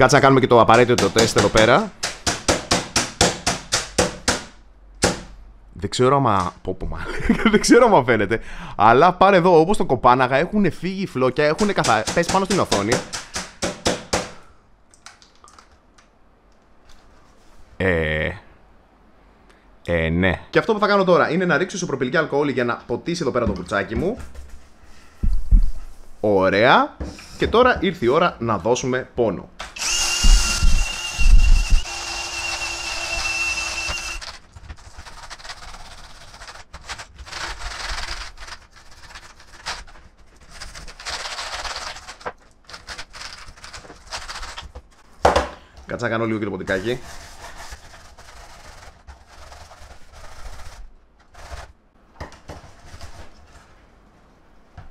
Κάτσε να κάνουμε και το απαραίτητο τεστ εδώ πέρα. Δεν ξέρω άμα. Δεν ξέρω άμα φαίνεται. Αλλά πάρε εδώ, όπως το κοπάναγα, έχουν φύγει φλόκια, έχουν πέσει πάνω στην οθόνη. Ναι. Και αυτό που θα κάνω τώρα είναι να ρίξω ισοπροπυλική αλκοόλη για να ποτίσει εδώ πέρα το κουρτσάκι μου. Ωραία. Και τώρα ήρθε η ώρα να δώσουμε πόνο. Κάτσε να κάνω λίγο και το ποτικάκι.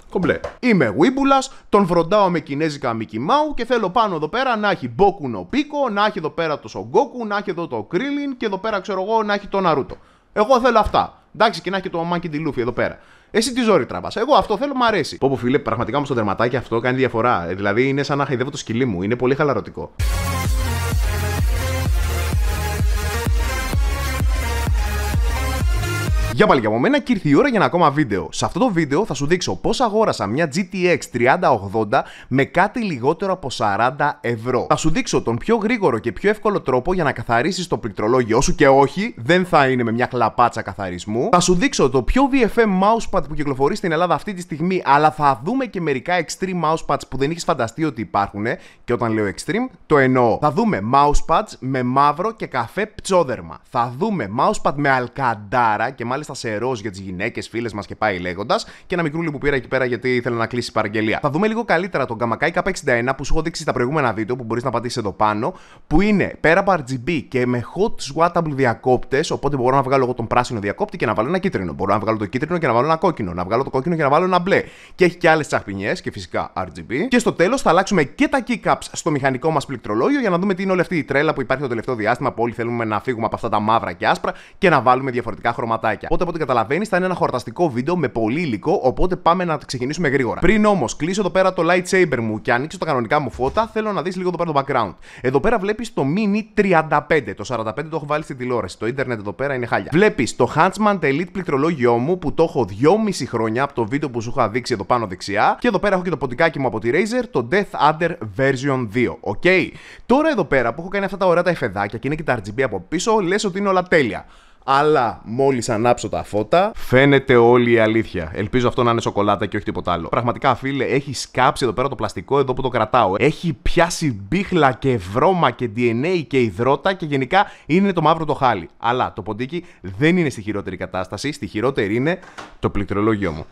Κομπλέ. Είμαι Βίμπουλας, τον φροντάω με κινέζικα Mickey Mouse και θέλω πάνω εδώ πέρα να έχει Boku no Pico, να έχει εδώ πέρα το Son Goku, να έχει εδώ το Krillin και εδώ πέρα ξέρω εγώ να έχει το Naruto. Εγώ θέλω αυτά. Εντάξει, και να έχει το Monkey D. Luffy εδώ πέρα. Εσύ τι ζόρι τραβάς. Εγώ αυτό θέλω, μ' αρέσει. Πω φίλε, πραγματικά όμως το δερματάκι αυτό κάνει διαφορά. Δηλαδή είναι σαν να χαϊδεύω το σκυλί μου. Είναι πολύ χαλαρωτικό. Για πάλι από μένα και ήρθε η ώρα για ένα ακόμα βίντεο. Σε αυτό το βίντεο θα σου δείξω πώς αγόρασα μια GTX 3080 με κάτι λιγότερο από 40 ευρώ. Θα σου δείξω τον πιο γρήγορο και πιο εύκολο τρόπο για να καθαρίσεις το πληκτρολόγιο σου και όχι, δεν θα είναι με μια κλαπάτσα καθαρισμού. Θα σου δείξω το πιο VFM mousepad που κυκλοφορεί στην Ελλάδα αυτή τη στιγμή, αλλά θα δούμε και μερικά extreme mousepads που δεν έχεις φανταστεί ότι υπάρχουν. Και όταν λέω extreme, το εννοώ. Θα δούμε mousepads με μαύρο και καφέ πτσόδερμα. Θα δούμε mousepad με αλκαντάρα και μάλιστα σε ροζ για τις γυναίκες, φίλες μας και πάει λέγοντας. Και ένα μικρούλι που πήρα εκεί πέρα γιατί ήθελα να κλείσει παραγγελία. Θα δούμε λίγο καλύτερα τον Gamma K61 που σου έχω δείξει στα προηγούμενα βίντεο που μπορείς να πατήσεις εδώ πάνω. Που είναι πέρα από RGB και με hot swappable διακόπτες. Οπότε μπορώ να βγάλω εγώ τον πράσινο διακόπτη και να βάλω ένα κίτρινο. Μπορώ να βγάλω το κίτρινο και να βάλω ένα κόκκινο. Να βγάλω το κόκκινο και να βάλω ένα μπλε. Και έχει και άλλες τσαχπινιές και φυσικά RGB. Και στο τέλος θα αλλάξουμε και τα keycaps στο μηχανικό μας πληκτρολόγιο για να δούμε τι είναι όλη αυτή η τρέλα που υπάρχει το τελευταίο διάστημα που όλοι θέλουμε να φύγουμε από αυτά τα μαύρα και άσπρα και να βάλουμε διαφορετικά χρωματάκια. Οπότε από ό,τι καταλαβαίνεις θα είναι ένα χορταστικό βίντεο με πολύ υλικό, οπότε πάμε να ξεκινήσουμε γρήγορα. Πριν όμως κλείσω εδώ πέρα το lightsaber μου και ανοίξω τα κανονικά μου φώτα, θέλω να δεις λίγο εδώ πέρα το background. Εδώ πέρα βλέπεις το Mini 35. Το 45 το έχω βάλει στην τηλεόραση. Το ίντερνετ εδώ πέρα είναι χάλια. Βλέπεις το Huntsman Elite πληκτρολόγιό μου που το έχω 2,5 χρόνια από το βίντεο που σου είχα δείξει εδώ πάνω δεξιά. Και εδώ πέρα έχω και το ποτικάκι μου από τη Razer, το Death Adder version 2. Οκ. Τώρα εδώ πέρα που έχω κάνει αυτά τα ωραία τα εφεδάκια και είναι και τα RGB από πίσω, λες ότι είναι όλα τέλεια. Αλλά μόλις ανάψω τα φώτα, φαίνεται όλη η αλήθεια. Ελπίζω αυτό να είναι σοκολάτα και όχι τίποτα άλλο. Πραγματικά, φίλε, έχει σκάψει εδώ πέρα το πλαστικό εδώ που το κρατάω. Έχει πιάσει μπίχλα και βρώμα και DNA και υδρότα και γενικά είναι το μαύρο το χάλι. Αλλά το ποντίκι δεν είναι στη χειρότερη κατάσταση. Στη χειρότερη είναι το πληκτρολόγιο μου.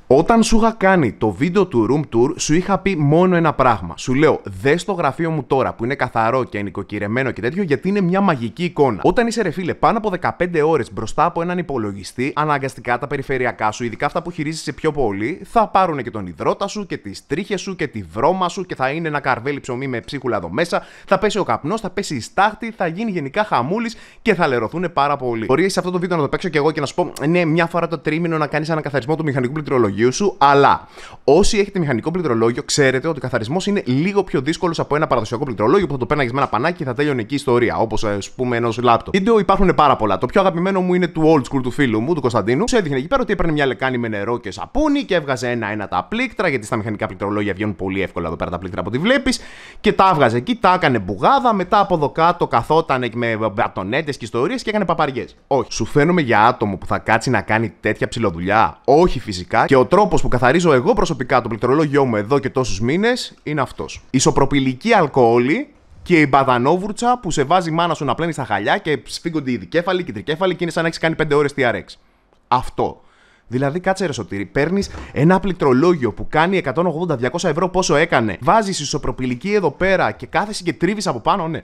Όταν σου είχα κάνει το βίντεο του room tour, σου είχα πει μόνο ένα πράγμα. Σου λέω, δες το γραφείο μου τώρα που είναι καθαρό και νοικοκυρεμένο και τέτοιο, γιατί είναι μια μαγική εικόνα. Όταν είσαι ρε φίλε πάνω από 15 ώρες μπροστά από έναν υπολογιστή, αναγκαστικά τα περιφερειακά σου, ειδικά αυτά που χειρίζεσαι πιο πολύ, θα πάρουν και τον υδρότα σου και τις τρίχες σου και τη βρώμα σου και θα είναι ένα καρβέλι ψωμί με ψίχουλα εδώ μέσα. Θα πέσει ο καπνός, θα πέσει η στάχτη, θα γίνει γενικά χαμούλης και θα λερωθούν πάρα πολύ. Μπορεί σε αυτό το βίντεο να το παίξω και εγώ και να σου πω, ναι, μια φορά το τρίμηνο να κάνεις ένα καθαρισμό του μηχανικού πληκτρολογίου σου, αλλά όσοι έχετε μηχανικό πληκτρολόγιο, ξέρετε ότι ο καθαρισμός είναι λίγο πιο δύσκολος από ένα παραδοσιακό πληκτρολόγιο που θα το πέναγες με ένα πανάκι και θα τέλειωνε εκεί η ιστορία. Όπως ας πούμε ενός λάπτοπ. Βίντεο υπάρχουν πάρα πολλά. Το πιο αγαπημένο μου είναι του old school του φίλου μου, του Κωνσταντίνου. Σου έδειχνε εκεί πέρα ότι έπαιρνε μια λεκάνη με νερό και σαπούνι και έβγαζε ένα-ένα τα πλήκτρα, γιατί στα μηχανικά πληκτρολόγια βγαίνουν πολύ εύκολα εδώ πέρα τα πλήκτρα από ό,τι βλέπεις. Και τα έβγαζε εκεί, τα έκανε μπουγάδα, μετά από εδώ κάτω καθόταν με μπατονέτες και ιστορίες και έκανε παπαριές. Όχι. Σου φαίνομαι για άτομο που θα κάτσει να κάνει τέτοια ψηλοδουλειά. Όχι φυσικά. Και ο τρόπος που καθαρίζω εγώ προσωπικά το πληκτρολόγιό μου εδώ και τόσους μήνες είναι αυτός. Ισοπροπυλική αλκοόλη και η μπαδανόβουρτσα που σε βάζει η μάνα σου να πλένει στα χαλιά και σφίγγονται οι δικέφαλοι και οι τρικέφαλοι και είναι σαν να έχεις κάνει 5 ώρες TRX. Αυτό. Δηλαδή, κάτσε ρε Σωτήρη, παίρνεις ένα πληκτρολόγιο που κάνει 180-200 ευρώ πόσο έκανε, βάζεις ισοπροπυλική εδώ πέρα και κάθεσαι και τρίβεις από πάνω, ναι.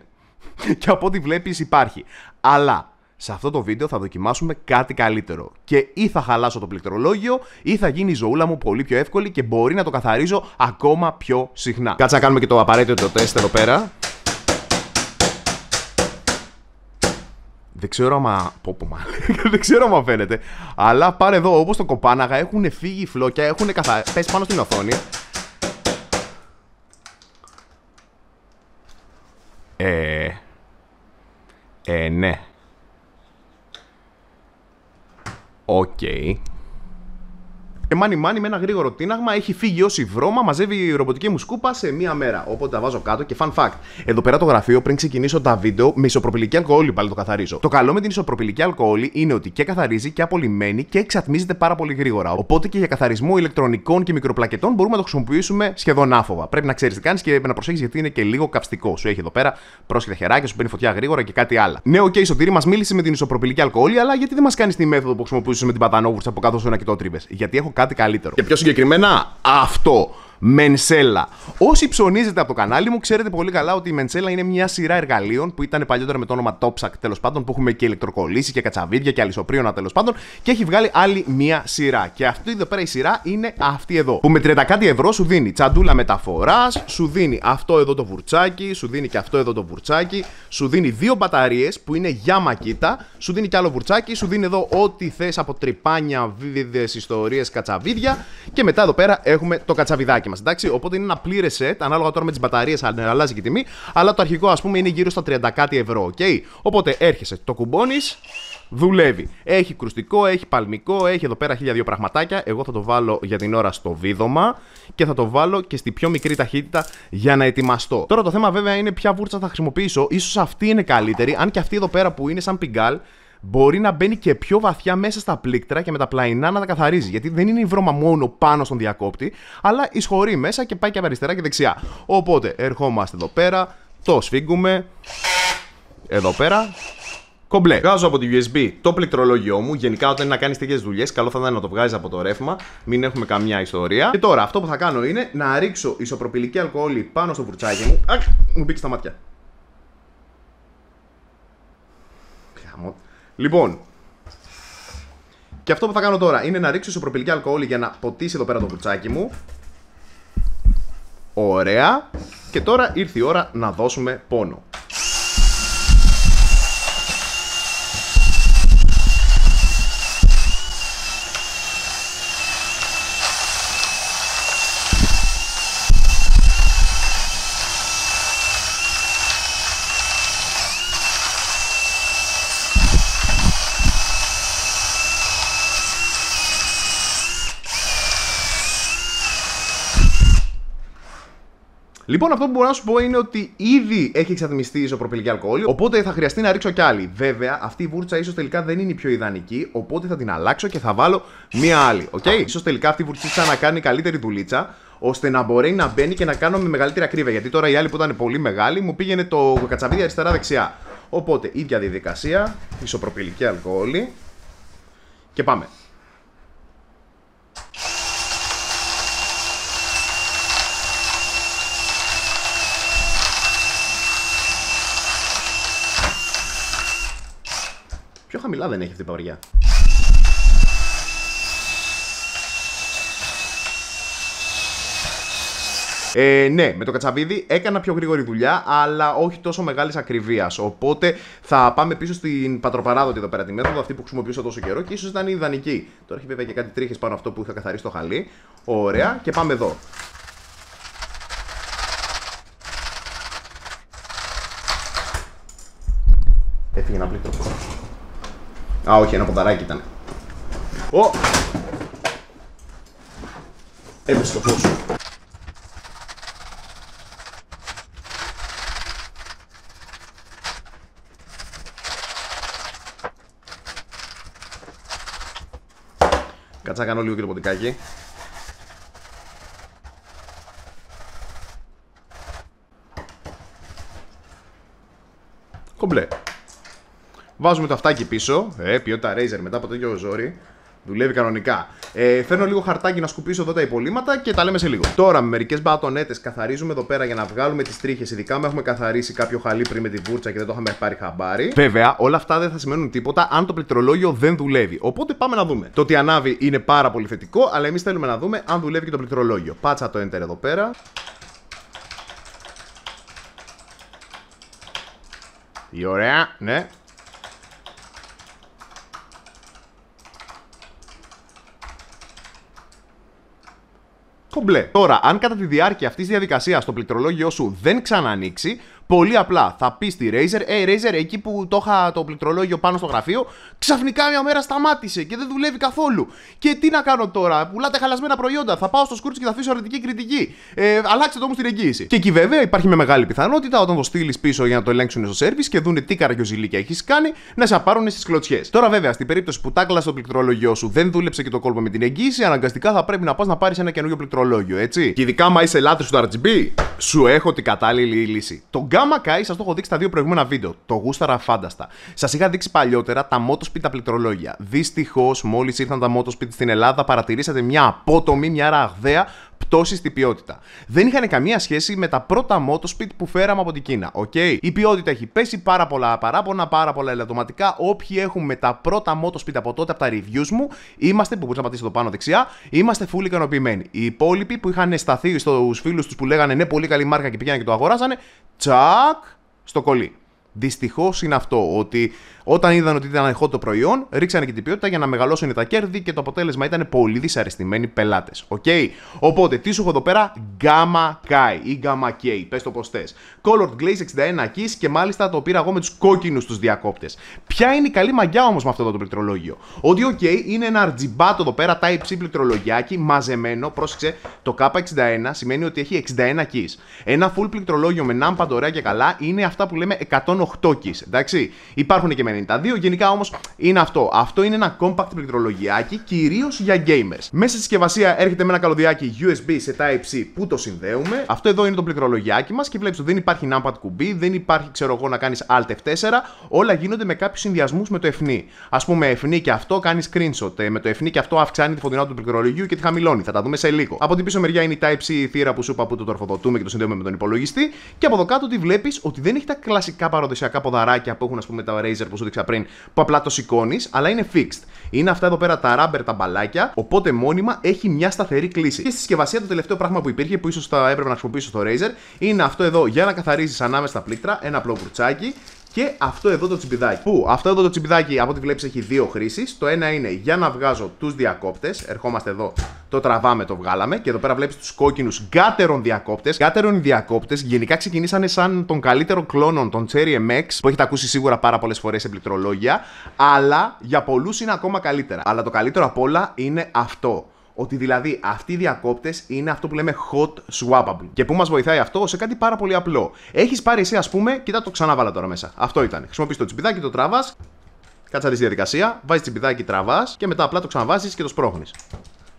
Και από ό,τι βλέπεις υπάρχει. Αλλά σε αυτό το βίντεο θα δοκιμάσουμε κάτι καλύτερο. Και ή θα χαλάσω το πληκτρολόγιο ή θα γίνει η ζωούλα μου πολύ πιο εύκολη και μπορεί να το καθαρίζω ακόμα πιο συχνά. Κάτσε να κάνουμε και το απαραίτητο τεστ εδώ πέρα. Δεν ξέρω άμα. Δεν ξέρω άμα φαίνεται. Αλλά πάρε εδώ, όπως το κοπάναγα, έχουν φύγει φλόκια, έχουν πέσει πάνω στην οθόνη. Ναι. Οκ. Μάνι με ένα γρήγορο τίναγμα έχει φύγει όση βρώμα μαζεύει η ρομποτική μου σκούπα σε μία μέρα. Οπότε τα βάζω κάτω και fun fact. Εδώ πέρα το γραφείο πριν ξεκινήσω τα βίντεο με ισοπροπυλική αλκοόλη πάλι το καθαρίζω. Το καλό με την ισοπροπυλική αλκοόλη είναι ότι και καθαρίζει και απολυμμένει και εξατμίζεται πάρα πολύ γρήγορα. Οπότε και για καθαρισμό ηλεκτρονικών και μικροπλακετών μπορούμε να το χρησιμοποιήσουμε σχεδόν άφοβα. Πρέπει να ξέρει τι κάνει και να προσέχει γιατί είναι και λίγο καυστικό. Σου έχει εδώ πέρα πρόσχετα χεράκια, σου παίρνει φωτιά γρήγορα και κάτι άλλο. Ναι, οκ, Σωτήρη μας μίλησε με την ισοπροπυλική αλκοόλη, αλλά γιατί δεν μας κάνει τη μέθοδο που χρησιμοποιούσε με την πατανόβουρτσα που κάθεσαι να κοιτότριβες? Γιατί έχω κάτι καλύτερο. Και πιο συγκεκριμένα αυτό. Μενσέλα. Όσοι ψωνίζετε από το κανάλι μου, ξέρετε πολύ καλά ότι η Μενσέλα είναι μια σειρά εργαλείων που ήταν παλιότερα με το όνομα Topsack, τέλος πάντων, που έχουμε και ηλεκτροκολλήσει και κατσαβίδια και αλυσοπρίωνα, τέλος πάντων, και έχει βγάλει άλλη μια σειρά. Και αυτή εδώ πέρα η σειρά είναι αυτή εδώ. Που με 30 κάτι ευρώ σου δίνει τσαντούλα μεταφοράς, σου δίνει αυτό εδώ το βουρτσάκι, σου δίνει και αυτό εδώ το βουρτσάκι, σου δίνει δύο μπαταρίες που είναι για μακίτα, σου δίνει και άλλο βουρτσάκι, σου δίνει εδώ ό,τι θες από τρυπάνια, βίδιδες, ιστορίες, κατσαβίδια, και μετά εδώ πέρα έχουμε το κατσαβιδάκι. Εντάξει, οπότε είναι ένα πλήρε set, ανάλογα τώρα με τις μπαταρίες αλλάζει και η τιμή, αλλά το αρχικό ας πούμε είναι γύρω στα 30 κάτι ευρώ, okay? Οπότε έρχεσαι, το κουμπώνεις, δουλεύει. Έχει κρουστικό, έχει παλμικό, έχει εδώ πέρα 1002 πραγματάκια. Εγώ θα το βάλω για την ώρα στο βίδωμα και θα το βάλω και στη πιο μικρή ταχύτητα για να ετοιμαστώ. Τώρα το θέμα βέβαια είναι ποια βούρτσα θα χρησιμοποιήσω. Ίσως αυτή είναι καλύτερη, αν και αυτή εδώ πέρα που είναι σαν πιγκάλ μπορεί να μπαίνει και πιο βαθιά μέσα στα πλήκτρα και με τα πλαϊνά να τα καθαρίζει. Γιατί δεν είναι η βρώμα μόνο πάνω στον διακόπτη, αλλά εισχωρεί μέσα και πάει και από αριστερά και δεξιά. Οπότε ερχόμαστε εδώ πέρα, το σφίγγουμε, εδώ πέρα, κομπλέ. Βγάζω από τη USB το πληκτρολόγιό μου. Γενικά, όταν είναι να κάνει τέτοιες δουλειές, καλό θα ήταν να το βγάζει από το ρεύμα, μην έχουμε καμιά ιστορία. Και τώρα αυτό που θα κάνω είναι να ρίξω ισοπροπυλική αλκοόλη πάνω στο βουρτσάκι μου. Αχ, μου μπήκε στα μάτια. Λοιπόν, και αυτό που θα κάνω τώρα είναι να ρίξω ισοπροπυλική αλκοόλη για να ποτίσει εδώ πέρα το βουρτσάκι μου. Ωραία. Και τώρα ήρθε η ώρα να δώσουμε πόνο. Λοιπόν, αυτό που μπορώ να σου πω είναι ότι ήδη έχει εξατμιστεί η ισοπροπυλική αλκοόλη, οπότε θα χρειαστεί να ρίξω κι άλλη. Βέβαια, αυτή η βούρτσα ίσως τελικά δεν είναι η πιο ιδανική, οπότε θα την αλλάξω και θα βάλω μία άλλη. Ίσως τελικά αυτή η βουρτσίτσα να κάνει καλύτερη δουλίτσα, ώστε να μπορεί να μπαίνει και να κάνω με μεγαλύτερη ακρίβεια. Γιατί τώρα η άλλη που ήταν πολύ μεγάλη μου πήγαινε το κατσαβίδι αριστερά-δεξιά. Οπότε, ίδια διαδικασία, ισοπροπυλική αλκοόλη και πάμε. Πιο χαμηλά δεν έχει αυτή η παπαριά. Ναι, με το κατσαβίδι έκανα πιο γρήγορη δουλειά, αλλά όχι τόσο μεγάλης ακριβίας. Οπότε θα πάμε πίσω στην πατροπαράδοτη εδώ πέρα τη μέθοδο, αυτή που χρησιμοποιούσα τόσο καιρό και ίσως ήταν η ιδανική. Τώρα έχει βέβαια και κάτι τρίχες πάνω αυτό που θα καθαρίσει το χαλί. Ωραία, και πάμε εδώ. Έφυγε ένα πλήκτρο. Α, όχι, ένα ποδαράκι ήταν. Έπεσε το φως. Κάτσα να κάνω λίγο και το ποτικάκι. Κομπλέ. Βάζουμε το αυτάκι πίσω. Ποιότητα Razer μετά από τέτοιο ζόρι. Δουλεύει κανονικά. Φέρνω λίγο χαρτάκι να σκουπίσω εδώ τα υπολείμματα και τα λέμε σε λίγο. Τώρα με μερικές μπατονέτες καθαρίζουμε εδώ πέρα για να βγάλουμε τις τρίχες. Ειδικά αν έχουμε καθαρίσει κάποιο χαλί πριν με τη βούρτσα και δεν το είχαμε πάρει χαμπάρι. Βέβαια, όλα αυτά δεν θα σημαίνουν τίποτα αν το πληκτρολόγιο δεν δουλεύει. Οπότε πάμε να δούμε. Το ότι ανάβει είναι πάρα πολύ θετικό, αλλά εμείς θέλουμε να δούμε αν δουλεύει και το πληκτρολόγιο. Πάτσα το enter εδώ πέρα. Τι ωραία, ναι. Κομπλέ. Τώρα, αν κατά τη διάρκεια αυτής της διαδικασίας το πληκτρολόγιο σου δεν ξαναανοίξει, Πολύ απλά. Θα πει στη Razer, Razer, εκεί που το είχα το πληκτρολόγιο πάνω στο γραφείο, ξαφνικά μια μέρα σταμάτησε και δεν δουλεύει καθόλου. Και τι να κάνω τώρα, πουλάτε χαλασμένα προϊόντα. Θα πάω στο Σκούρτς και θα αφήσω αρνητική κριτική. Αλλάξτε το όμως την εγγύηση. Και εκεί βέβαια υπάρχει με μεγάλη πιθανότητα όταν το στείλει πίσω για να το ελέγξουν στο service και δούνε τι καραγκιοζηλίκια έχει κάνει, να σε πάρουν στις κλωτσιές. Τώρα βέβαια, στην περίπτωση που τάκλασε το πληκτρολόγιο σου, δεν δούλεψε και το κόλπο με την εγγύηση, αναγκαστικά θα πρέπει να πας να πάρεις ένα καινούριο πληκτρολόγιο, έτσι. Και ειδικά άμα είσαι λάτρης του RGB, σου έχω την κατάλληλη λύση. Το Gamma Kai σας το έχω δείξει στα δύο προηγούμενα βίντεο. Το γούσταρα φάνταστα. Σας είχα δείξει παλιότερα τα Motospeed τα πληκτρολόγια. Δυστυχώς, μόλις ήρθαν τα Motospeed στην Ελλάδα, παρατηρήσατε μια απότομη, μια ραγδαία πτώση στην ποιότητα. Δεν είχαν καμία σχέση με τα πρώτα Motospeed που φέραμε από την Κίνα. Okay? Η ποιότητα έχει πέσει, πάρα πολλά παράπονα, πάρα πολλά ελαττωματικά. Όποιοι έχουμε τα πρώτα Motospeed από τότε, από τα reviews μου, είμαστε, που μπορείτε να πατήσετε το πάνω δεξιά, είμαστε full ικανοποιημένοι. Οι υπόλοιποι που είχαν σταθεί στους φίλους τους που λέγανε ναι, πολύ καλή μάρκα και πήγαιναν και το αγοράζανε, τσακ, στο κολλή. Δυστυχώς είναι αυτό, ότι όταν είδαν ότι ήταν hot το προϊόν, ρίξανε και την ποιότητα για να μεγαλώσουν τα κέρδη και το αποτέλεσμα ήταν πολύ δυσαρεστημένοι πελάτες. Okay? Οπότε, τι σου έχω εδώ πέρα, Gamma Kai ή Gamma K, πες το πως θες. Colored Glaze 61 keys και μάλιστα το πήρα εγώ με τους κόκκινους τους διακόπτες. Ποια είναι η καλή μαγιά όμως με αυτό το πληκτρολόγιο? Ότι είναι ένα RGB εδώ πέρα Type-C πληκτρολογιάκι μαζεμένο, πρόσεξε, το K61 σημαίνει ότι έχει 61 keys. Ένα full πληκτρολόγιο με numpad ωραία και καλά είναι αυτά που λέμε 108 keys, εντάξει. Υπάρχουν και με 92, γενικά όμως είναι αυτό. Αυτό είναι ένα compact πληκτρολογιάκι, κυρίως για gamers. Μέσα στη συσκευασία έρχεται με ένα καλωδιάκι USB σε Type-C που το συνδέουμε. Αυτό εδώ είναι το πληκτρολογιάκι μας και βλέπεις ότι δεν υπάρχει numpad κουμπί, δεν υπάρχει, ξέρω εγώ, να κάνεις Alt F4. Όλα γίνονται με κάποιους συνδυασμούς με το F9. Ας πούμε, F9 και αυτό κάνει screenshot. Με το F9 και αυτό αυξάνει τη φωτεινότητα του πληκτρολογίου και τη χαμηλώνει. Θα τα δούμε σε λίγο. Από την πίσω μεριά είναι η Type-C θύρα που σου είπα που το τροφοδοτούμε και το συνδέουμε με τον υπολογιστή. Και από εδώ κάτω τι βλέπεις, ότι δεν έχει τα κλασικά παραδοσιακά ποδαράκια που έχουν, ας πούμε, τα Razer που σου δείξα πριν, που απλά το σηκώνεις, αλλά είναι fixed. Είναι αυτά εδώ πέρα τα rubber, τα μπαλάκια, οπότε μόνιμα έχει μια σταθερή κλίση. Και στη συσκευασία το τελευταίο πράγμα που υπήρχε, που ίσως θα έπρεπε να χρησιμοποιήσω στο Razer, είναι αυτό εδώ για να καθαρίζεις ανάμεσα στα πλήκτρα, ένα απλό κουρτσάκι. Και αυτό εδώ το τσιμπιδάκι. Που αυτό εδώ το τσιμπιδάκι, από ό,τι βλέπεις, έχει δύο χρήσεις. Το ένα είναι για να βγάζω τους διακόπτες. Ερχόμαστε εδώ, το τραβάμε, το βγάλαμε. Και εδώ πέρα βλέπεις τους κόκκινους Gateron διακόπτες. Gateron διακόπτες γενικά ξεκινήσανε σαν τον καλύτερο κλόνον, τον Cherry MX, που έχετε ακούσει σίγουρα πάρα πολλές φορές σε πληκτρολόγια. Αλλά για πολλούς είναι ακόμα καλύτερα. Αλλά το καλύτερο απ' όλα είναι αυτό. Ότι δηλαδή αυτοί οι διακόπτες είναι αυτό που λέμε hot swappable. Και πού μας βοηθάει αυτό? Σε κάτι πάρα πολύ απλό. Έχεις πάρει εσύ, ας πούμε, κοίτα, το ξαναβάλα τώρα μέσα. Αυτό ήταν. Χρησιμοποιείς το τσιμπιδάκι, το τραβάς. Κάτσε τη διαδικασία. Βάζεις τσιμπιδάκι, τραβάς και μετά απλά το ξαναβάζεις και το σπρώχνεις.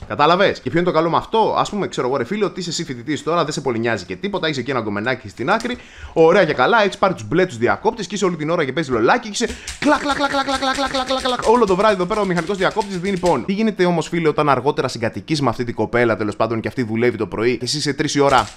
Κατάλαβες? Και ποιο είναι το καλό με αυτό? Ας πούμε, ξέρω εγώ, ρε φίλε, ότι είσαι εσύ φοιτητής τώρα, δεν σε πολύ νοιάζει και τίποτα, έχεις εκεί ένα γκομενάκι στην άκρη, ωραία και καλά, έχεις πάρει τους μπλε τους διακόπτες και είσαι όλη την ώρα και παίζεις λολάκι και είσαι κλακ, κλακ, κλακ, κλακ, κλακ, κλακ, κλακ, όλο το βράδυ εδώ πέρα ο μηχανικός διακόπτης δίνει πόνο. Τι γίνεται όμως, φίλε, όταν αργότερα συγκατοικείς με αυτή την κοπέλα, τέλος πάντων, και αυτή δουλεύει το πρωί και εσύ σε 3 η ώρα?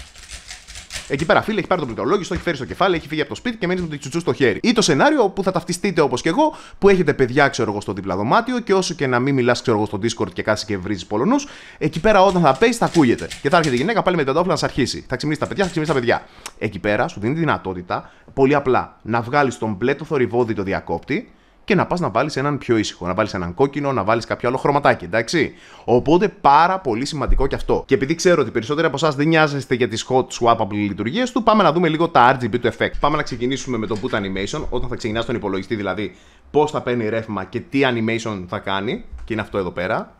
Εκεί πέρα, φίλε, έχει πάρει το πληκτρολόγιο, το έχει φέρει στο κεφάλι, έχει φύγει από το σπίτι και μένει με το τσουτσού στο χέρι. Ή το σενάριο που θα ταυτιστείτε όπως και εγώ, που έχετε παιδιά, ξέρω εγώ, στο δίπλα δωμάτιο και όσο και να μην μιλάς, ξέρω εγώ, στο Discord και κάτσει και βρίζει Πολωνούς, εκεί πέρα όταν θα παίζει θα ακούγεται. Και θα έρχεται η γυναίκα πάλι με την πεντόφυλλα να σε αρχίσει. Θα ξυπνήσει τα παιδιά, θα ξυπνήσει τα παιδιά. Εκεί πέρα σου δίνει τη δυνατότητα πολύ απλά να βγάλεις τον μπλε το θορυβόδι το διακόπτη και να πας να βάλεις έναν πιο ήσυχο, να βάλεις έναν κόκκινο, να βάλεις κάποιο άλλο χρωματάκι, εντάξει. Οπότε πάρα πολύ σημαντικό και αυτό. Και επειδή ξέρω ότι περισσότεροι από εσάς δεν νοιάζεστε για τις hot swappable λειτουργίες του, πάμε να δούμε λίγο τα RGB του effect. Πάμε να ξεκινήσουμε με το boot animation, όταν θα ξεκινάς τον υπολογιστή, δηλαδή πώς θα παίρνει ρεύμα και τι animation θα κάνει, και είναι αυτό εδώ πέρα.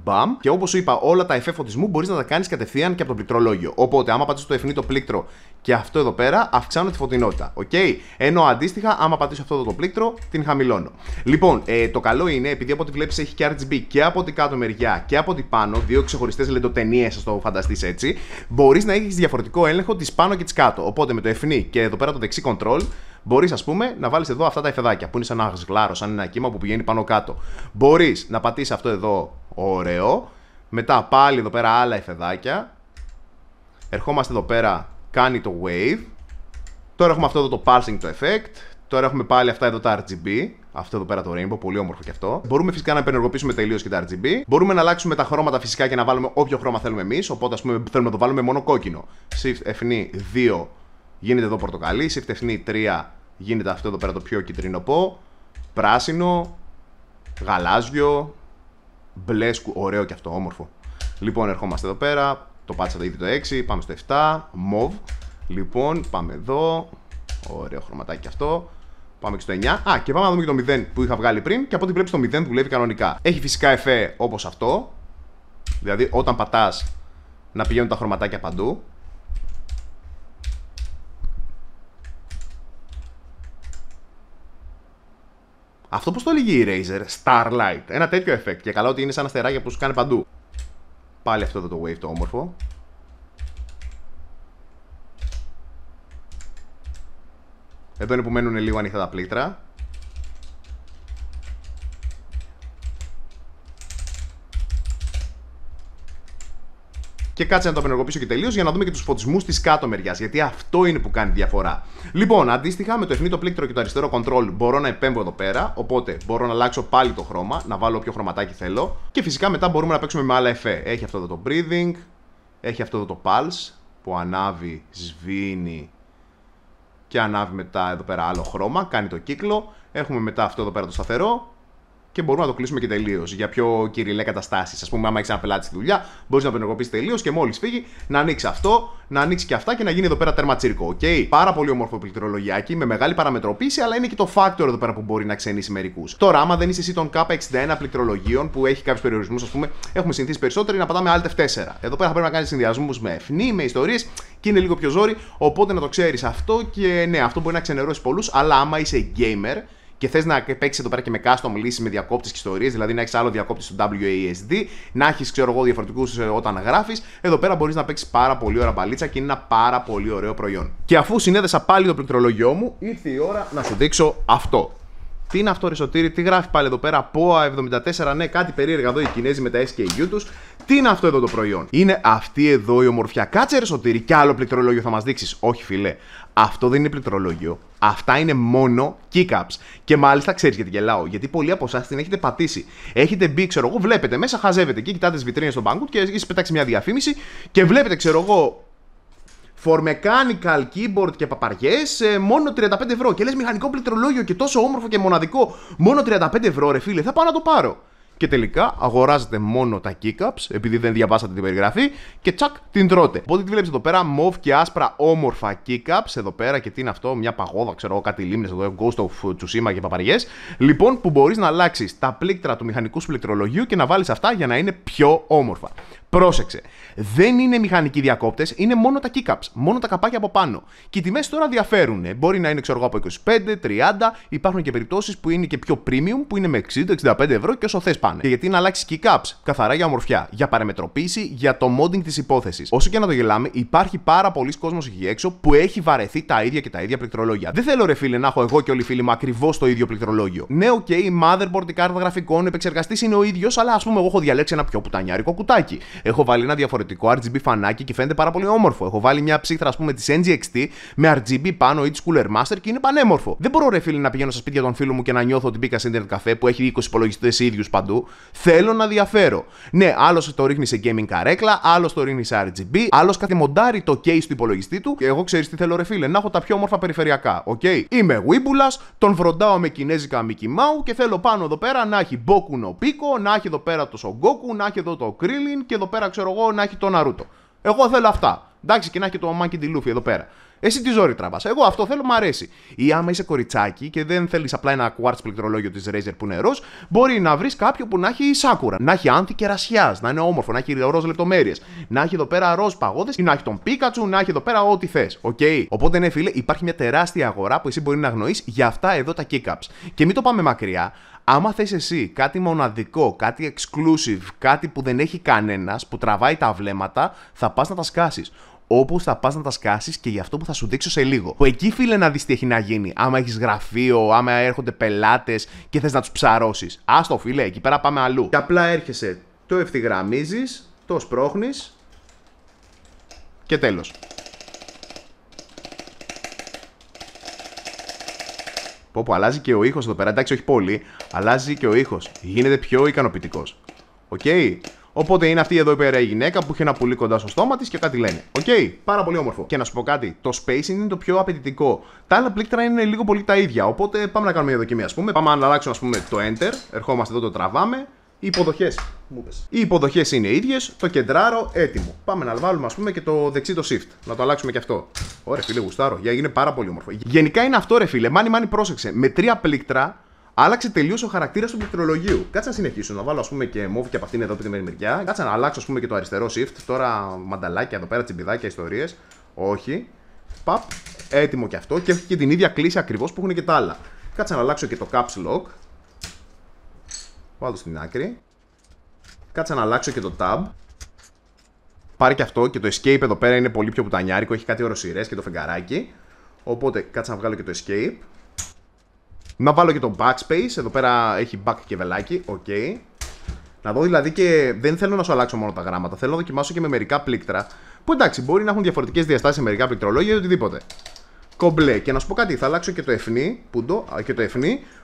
Μπαμ. Και όπως σου είπα, όλα τα εφέ φωτισμού μπορείς να τα κάνεις κατευθείαν και από το πληκτρολόγιο. Οπότε, άμα πατήσω το F9 το πλήκτρο και αυτό εδώ πέρα, αυξάνω τη φωτεινότητα. Okay? Ενώ αντίστοιχα, άμα πατήσω αυτό το πλήκτρο, την χαμηλώνω. Λοιπόν, το καλό είναι, επειδή από ό,τι βλέπεις έχει και RGB και από την κάτω μεριά και από την πάνω, δύο ξεχωριστές λεντοτενίες, ας το φανταστείς έτσι, μπορείς να έχεις διαφορετικό έλεγχο της πάνω και της κάτω. Οπότε με το F9 και εδώ πέρα το δεξί control, μπορείς, ας πούμε, να βάλεις εδώ αυτά τα εφεδάκια που είναι σαν ένα γλάρο, σαν ένα κύμα που πηγαίνει πάνω κάτω. Μπορείς να πατήσεις αυτό εδώ. Ωραίο. Μετά πάλι εδώ πέρα άλλα εφεδάκια. Ερχόμαστε εδώ πέρα, κάνει το wave. Τώρα έχουμε αυτό εδώ το pulsing το effect. Τώρα έχουμε πάλι αυτά εδώ τα RGB. Αυτό εδώ πέρα το rainbow, πολύ όμορφο και αυτό. Μπορούμε φυσικά να επενεργοποιήσουμε τελείως και τα RGB. Μπορούμε να αλλάξουμε τα χρώματα φυσικά και να βάλουμε όποιο χρώμα θέλουμε εμείς. Οπότε, ας πούμε, θέλουμε να το βάλουμε μόνο κόκκινο. Shift F9 2 γίνεται εδώ πορτοκαλί. Shift F9 3 γίνεται αυτό εδώ πέρα το πιο κυτρινοπό. Πράσινο. Γαλάζιο. Μπλε, ωραίο και αυτό, όμορφο. Λοιπόν, ερχόμαστε εδώ πέρα. Το πάτησα ήδη το 6, πάμε στο 7. Mauve. Λοιπόν, πάμε εδώ. Ωραίο χρωματάκι αυτό. Πάμε και στο 9. Α, και πάμε να δούμε και το 0 που είχα βγάλει πριν. Και από ό,τι βλέπεις το 0 δουλεύει κανονικά. Έχει φυσικά εφέ όπως αυτό. Δηλαδή, όταν πατάς να πηγαίνουν τα χρωματάκια παντού. Αυτό πώς το λέγει η Razer, Starlight. Ένα τέτοιο effect. Και καλά ότι είναι σαν αστεράκια που σου κάνει παντού. Πάλι αυτό εδώ το wave το όμορφο. Εδώ είναι που μένουν λίγο ανοιχτά τα πλήκτρα. Και κάτσε να το απενεργοποιήσω και τελείως για να δούμε και τους φωτισμούς της κάτω μεριάς. Γιατί αυτό είναι που κάνει διαφορά. Λοιπόν, αντίστοιχα με το ευνήτο πλήκτρο και το αριστερό control μπορώ να επέμβω εδώ πέρα. Οπότε μπορώ να αλλάξω πάλι το χρώμα, να βάλω όποιο χρωματάκι θέλω. Και φυσικά μετά μπορούμε να παίξουμε με άλλα εφέ. Έχει αυτό εδώ το breathing, έχει αυτό εδώ το pulse που ανάβει, σβήνει και ανάβει μετά εδώ πέρα άλλο χρώμα. Κάνει το κύκλο. Έχουμε μετά αυτό εδώ πέρα το σταθερό. Και μπορούμε να το κλείσουμε και τελείως. Για πιο κυριλέ καταστάσεις. Ας πούμε, άμα έχεις ένα πελάτη στη δουλειά, μπορείς να το ενεργοποιήσεις τελείως και μόλις φύγει να ανοίξει αυτό, να ανοίξει και αυτά και να γίνει εδώ πέρα τέρμα τσίρκο. Okay? Πάρα πολύ όμορφο πληκτρολογιάκι με μεγάλη παραμετροποίηση, αλλά είναι και το factor εδώ πέρα που μπορεί να ξενήσει μερικούς. Τώρα, άμα δεν είσαι εσύ των K61 πληκτρολογίων που έχει κάποιους περιορισμούς, ας πούμε, έχουμε συνηθίσει περισσότεροι να πατάμε Alt F4. Εδώ πέρα θα πρέπει να κάνεις συνδυασμούς με φνή, με ιστορίες και είναι λίγο πιο ζόρι. Οπότε να το ξέρεις αυτό και ναι, αυτό μπορεί να ξενερώσει πολλούς, αλλά άμα είσαι gamer. Και θες να παίξεις εδώ πέρα και με custom λύσεις με διακόπτες και ιστορίες, δηλαδή να έχεις άλλο διακόπτη στο WASD, να έχεις ξέρω εγώ διαφορετικούς όταν γράφεις, εδώ πέρα μπορείς να παίξεις πάρα πολύ ωραία μπαλίτσα και είναι ένα πάρα πολύ ωραίο προϊόν. Και αφού συνέδεσα πάλι το πληκτρολόγιό μου, ήρθε η ώρα να σου δείξω αυτό. Τι είναι αυτό, ρε Σωτήρη, τι γράφει πάλι εδώ πέρα, POA 74, ναι, κάτι περίεργα εδώ οι Κινέζοι με τα SKU τους. Τι είναι αυτό εδώ το προϊόν? Είναι αυτή εδώ η ομορφιά. Κάτσε, ρε Σωτήρη, κι άλλο πληκτρολόγιο θα μας δείξεις? Όχι, φίλε. Αυτό δεν είναι πληκτρολόγιο. Αυτά είναι μόνο keycaps. Και μάλιστα ξέρεις γιατί γελάω. Γιατί πολλοί από εσάς την έχετε πατήσει. Έχετε μπει, ξέρω εγώ, βλέπετε μέσα, χαζεύετε εκεί, κοιτάτε τις βιτρίνες στον Banggood και έχεις πετάξει μια διαφήμιση και βλέπετε, ξέρω εγώ, for mechanical keyboard και παπαριές μόνο 35 ευρώ. Και λες μηχανικό πληκτρολόγιο και τόσο όμορφο και μοναδικό, μόνο 35 ευρώ, ρε φίλε, θα πάω να το πάρω. Και τελικά αγοράζετε μόνο τα keycaps, επειδή δεν διαβάσατε την περιγραφή, και τσακ την τρώτε. Οπότε τι βλέπεις εδώ πέρα, μοβ και άσπρα όμορφα keycaps εδώ πέρα, και τι είναι αυτό, μια παγόδα, ξέρω εγώ, κάτι λίμνες εδώ, Ghost of Tsushima και παπαριές. Λοιπόν, που μπορείς να αλλάξεις τα πλήκτρα του μηχανικού σου πληκτρολογίου και να βάλεις αυτά για να είναι πιο όμορφα. Πρόσεξε, δεν είναι μηχανικοί διακόπτες, είναι μόνο τα keycaps, μόνο τα καπάκια από πάνω. Και οι τιμές τώρα διαφέρουν. Μπορεί να είναι, ξέρω εγώ, από 25, 30, υπάρχουν και περιπτώσεις που είναι και πιο premium, που είναι με 60-65 ευρώ και όσο θες πάνε. Και γιατί να αλλάξεις keycaps? Καθαρά για ομορφιά, για παραμετροποίηση, για το modding της υπόθεσης. Όσο και να το γελάμε, υπάρχει πάρα πολλοί κόσμος εκεί έξω που έχει βαρεθεί τα ίδια και τα ίδια πληκτρολόγια. Δεν θέλω, ρε φίλε, να έχω εγώ και όλοι οι φίλοι μου ακριβώς το ίδιο πληκτρολόγιο. Ναι, OK, motherboard, η κάρτα γραφικών, επεξεργαστής είναι ο ίδιος, αλλά ας πούμε, εγώ έχω διαλέξει ένα πιο πουτανιάρικο κουτάκι. Έχω βάλει ένα διαφορετικό RGB φανάκι και φαίνεται πάρα πολύ όμορφο. Έχω βάλει μια ψύχτρα, ας πούμε, της NGXT με RGB πάνω ή της Cooler Master και είναι πανέμορφο. Δεν μπορώ, ρε φίλε, να πηγαίνω στα σπίτια των φίλων μου και να νιώθω ότι μπήκα σε Internet Cafe που έχει 20 υπολογιστές ίδιους παντού. Θέλω να διαφέρω. Ναι, άλλος το ρίχνει σε gaming καρέκλα, άλλος το ρίχνει σε RGB, άλλος κάτι μοντάρει το case του υπολογιστή του. Και εγώ ξέρεις τι θέλω, ρε φίλε, να έχω τα πιο όμορφα περιφερειακά. OK, είμαι Wimboulas, τον φροντάω με κινέζικα Mickey Mouse και θέλω πάνω εδώ πέρα να έχει Boku no Pico, να έχει εδώ πέρα το Son Goku, να έχει εδώ το Krillin και εδώ πέρα, ξέρω εγώ, να έχει το Naruto. Εγώ θέλω αυτά. Εντάξει, και να έχει το Monkey D. Luffy εδώ πέρα. Εσύ τι ζόρι τραβάς? Εγώ αυτό θέλω, μ' αρέσει. Ή άμα είσαι κοριτσάκι και δεν θέλεις απλά ένα quartz πληκτρολόγιο της Razer που είναι ροζ, μπορεί να βρεις κάποιο που να έχει Sakura, να έχει άνθη κερασιάς, να είναι όμορφο, να έχει ροζ λεπτομέρειες, να έχει εδώ πέρα ροζ παγόδες ή να έχει τον Pikachu, να έχει εδώ πέρα ό,τι θες. Okay. Οπότε ναι, φίλε, υπάρχει μια τεράστια αγορά που εσύ μπορεί να αγνοείς για αυτά εδώ τα keycaps. Και μην το πάμε μακριά. Άμα θες εσύ κάτι μοναδικό, κάτι exclusive, κάτι που δεν έχει κανένας, που τραβάει τα βλέμματα, θα πας να τα σκάσεις. Όπως θα πας να τα σκάσεις και για αυτό που θα σου δείξω σε λίγο. Που εκεί, φίλε, να δεις τι έχει να γίνει. Άμα έχεις γραφείο, άμα έρχονται πελάτες και θες να τους ψαρώσεις. Άστο, φίλε, εκεί πέρα πάμε αλλού. Και απλά έρχεσαι, το ευθυγραμμίζεις, το σπρώχνεις και τέλος. Πω, αλλάζει και ο ήχος εδώ πέρα. Εντάξει, όχι πολύ. Αλλάζει και ο ήχος. Γίνεται πιο ικανοποιητικός. Οκ. Οπότε είναι αυτή εδώ πέρα η γυναίκα που έχει ένα πουλί κοντά στο στόμα της και κάτι λένε. Οκ, πάρα πολύ όμορφο. Και να σου πω κάτι, το spacing είναι το πιο απαιτητικό. Τα άλλα πλήκτρα είναι λίγο πολύ τα ίδια. Οπότε πάμε να κάνουμε μια δοκιμή, ας πούμε. Πάμε να αλλάξουμε, ας πούμε, το enter. Ερχόμαστε εδώ, το τραβάμε. Οι υποδοχές. Οι υποδοχές είναι ίδιες, το κεντράρο έτοιμο. Πάμε να βάλουμε ας πούμε και το δεξί το shift. Να το αλλάξουμε και αυτό. Ωραία, φίλε, γουστάρω. Είναι πάρα πολύ όμορφο. Γενικά είναι αυτό, ρε φίλε. Μάνι, πρόσεξε. Με 3 πλήκτρα άλλαξε τελείως ο χαρακτήρας του πληκτρολογίου. Κάτσε να συνεχίσω. Να βάλω ας πούμε και μόβ και από αυτήν εδώ την μεριά. Κάτσε να αλλάξω ας πούμε και το αριστερό shift. Τώρα μανταλάκια εδώ πέρα, τσιμπιδάκια, ιστορίες. Όχι. Παπ. Έτοιμο και αυτό. Και έχει και την ίδια κλίση ακριβώς που έχουν και τα άλλα. Κάτσε να αλλάξω και το caps lock. Βάλω στην άκρη. Κάτσε να αλλάξω και το tab. Πάρε και αυτό και το escape εδώ πέρα είναι πολύ πιο πουτανιάρικο. Έχει κάτι οροσιρές και το φεγγαράκι. Οπότε κάτσε να βγάλω και το escape. Να βάλω και το backspace. Εδώ πέρα έχει back και βελάκι. Οκ. Να δω δηλαδή και δεν θέλω να σου αλλάξω μόνο τα γράμματα. Θέλω να δοκιμάσω και με μερικά πλήκτρα. Που εντάξει, μπορεί να έχουν διαφορετικές διαστάσεις σε μερικά πληκτρολόγια ή οτιδήποτε. Κομπλέ. Και να σου πω κάτι, θα αλλάξω και το εφνί,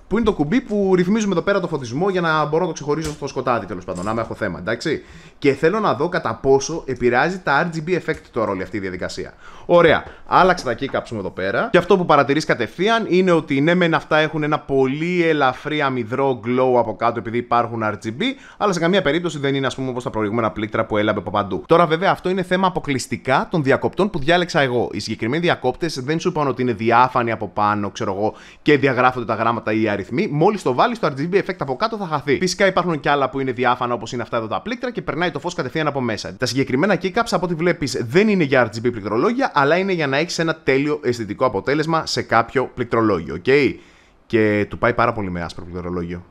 που είναι το κουμπί που ρυθμίζουμε εδώ πέρα το φωτισμό για να μπορώ να το ξεχωρίζω στο σκοτάδι, τέλος πάντων, άμα έχω θέμα, εντάξει. Και θέλω να δω κατά πόσο επηρεάζει τα RGB effect τώρα όλη αυτή η διαδικασία. Ωραία. Άλλαξα τα keycaps μου εδώ πέρα. Και αυτό που παρατηρείς κατευθείαν είναι ότι ναι, μεν αυτά έχουν ένα πολύ ελαφρύ αμυδρό glow από κάτω επειδή υπάρχουν RGB, αλλά σε καμία περίπτωση δεν είναι, ας πούμε, όπως τα προηγούμενα πλήκτρα που έλαβε από παντού. Τώρα, βέβαια, αυτό είναι θέμα αποκλειστικά των διακοπτών που διάλεξα εγώ. Οι συγκεκριμένοι διακόπτες δεν σου είπαν ότι είναι διάφανοι από πάνω, ξέρω εγώ, και διαγράφονται τα γράμματα ή οι αριθμοί. Μόλις το βάλεις, το RGB effect από κάτω θα χαθεί. Φυσικά υπάρχουν και άλλα που είναι διάφανα, όπως είναι αυτά εδώ τα πλήκτρα και περνάει το φως κατευθείαν από μέσα. Τα συγκεκριμένα keycaps, από ό,τι βλέπεις, δεν είναι για RGB πληκτρολόγια, αλλά είναι για να έχεις ένα τέλειο αισθητικό αποτέλεσμα σε κάποιο πληκτρολόγιο. Okay? Και του πάει πάρα πολύ με άσπρο πληκτρολόγιο.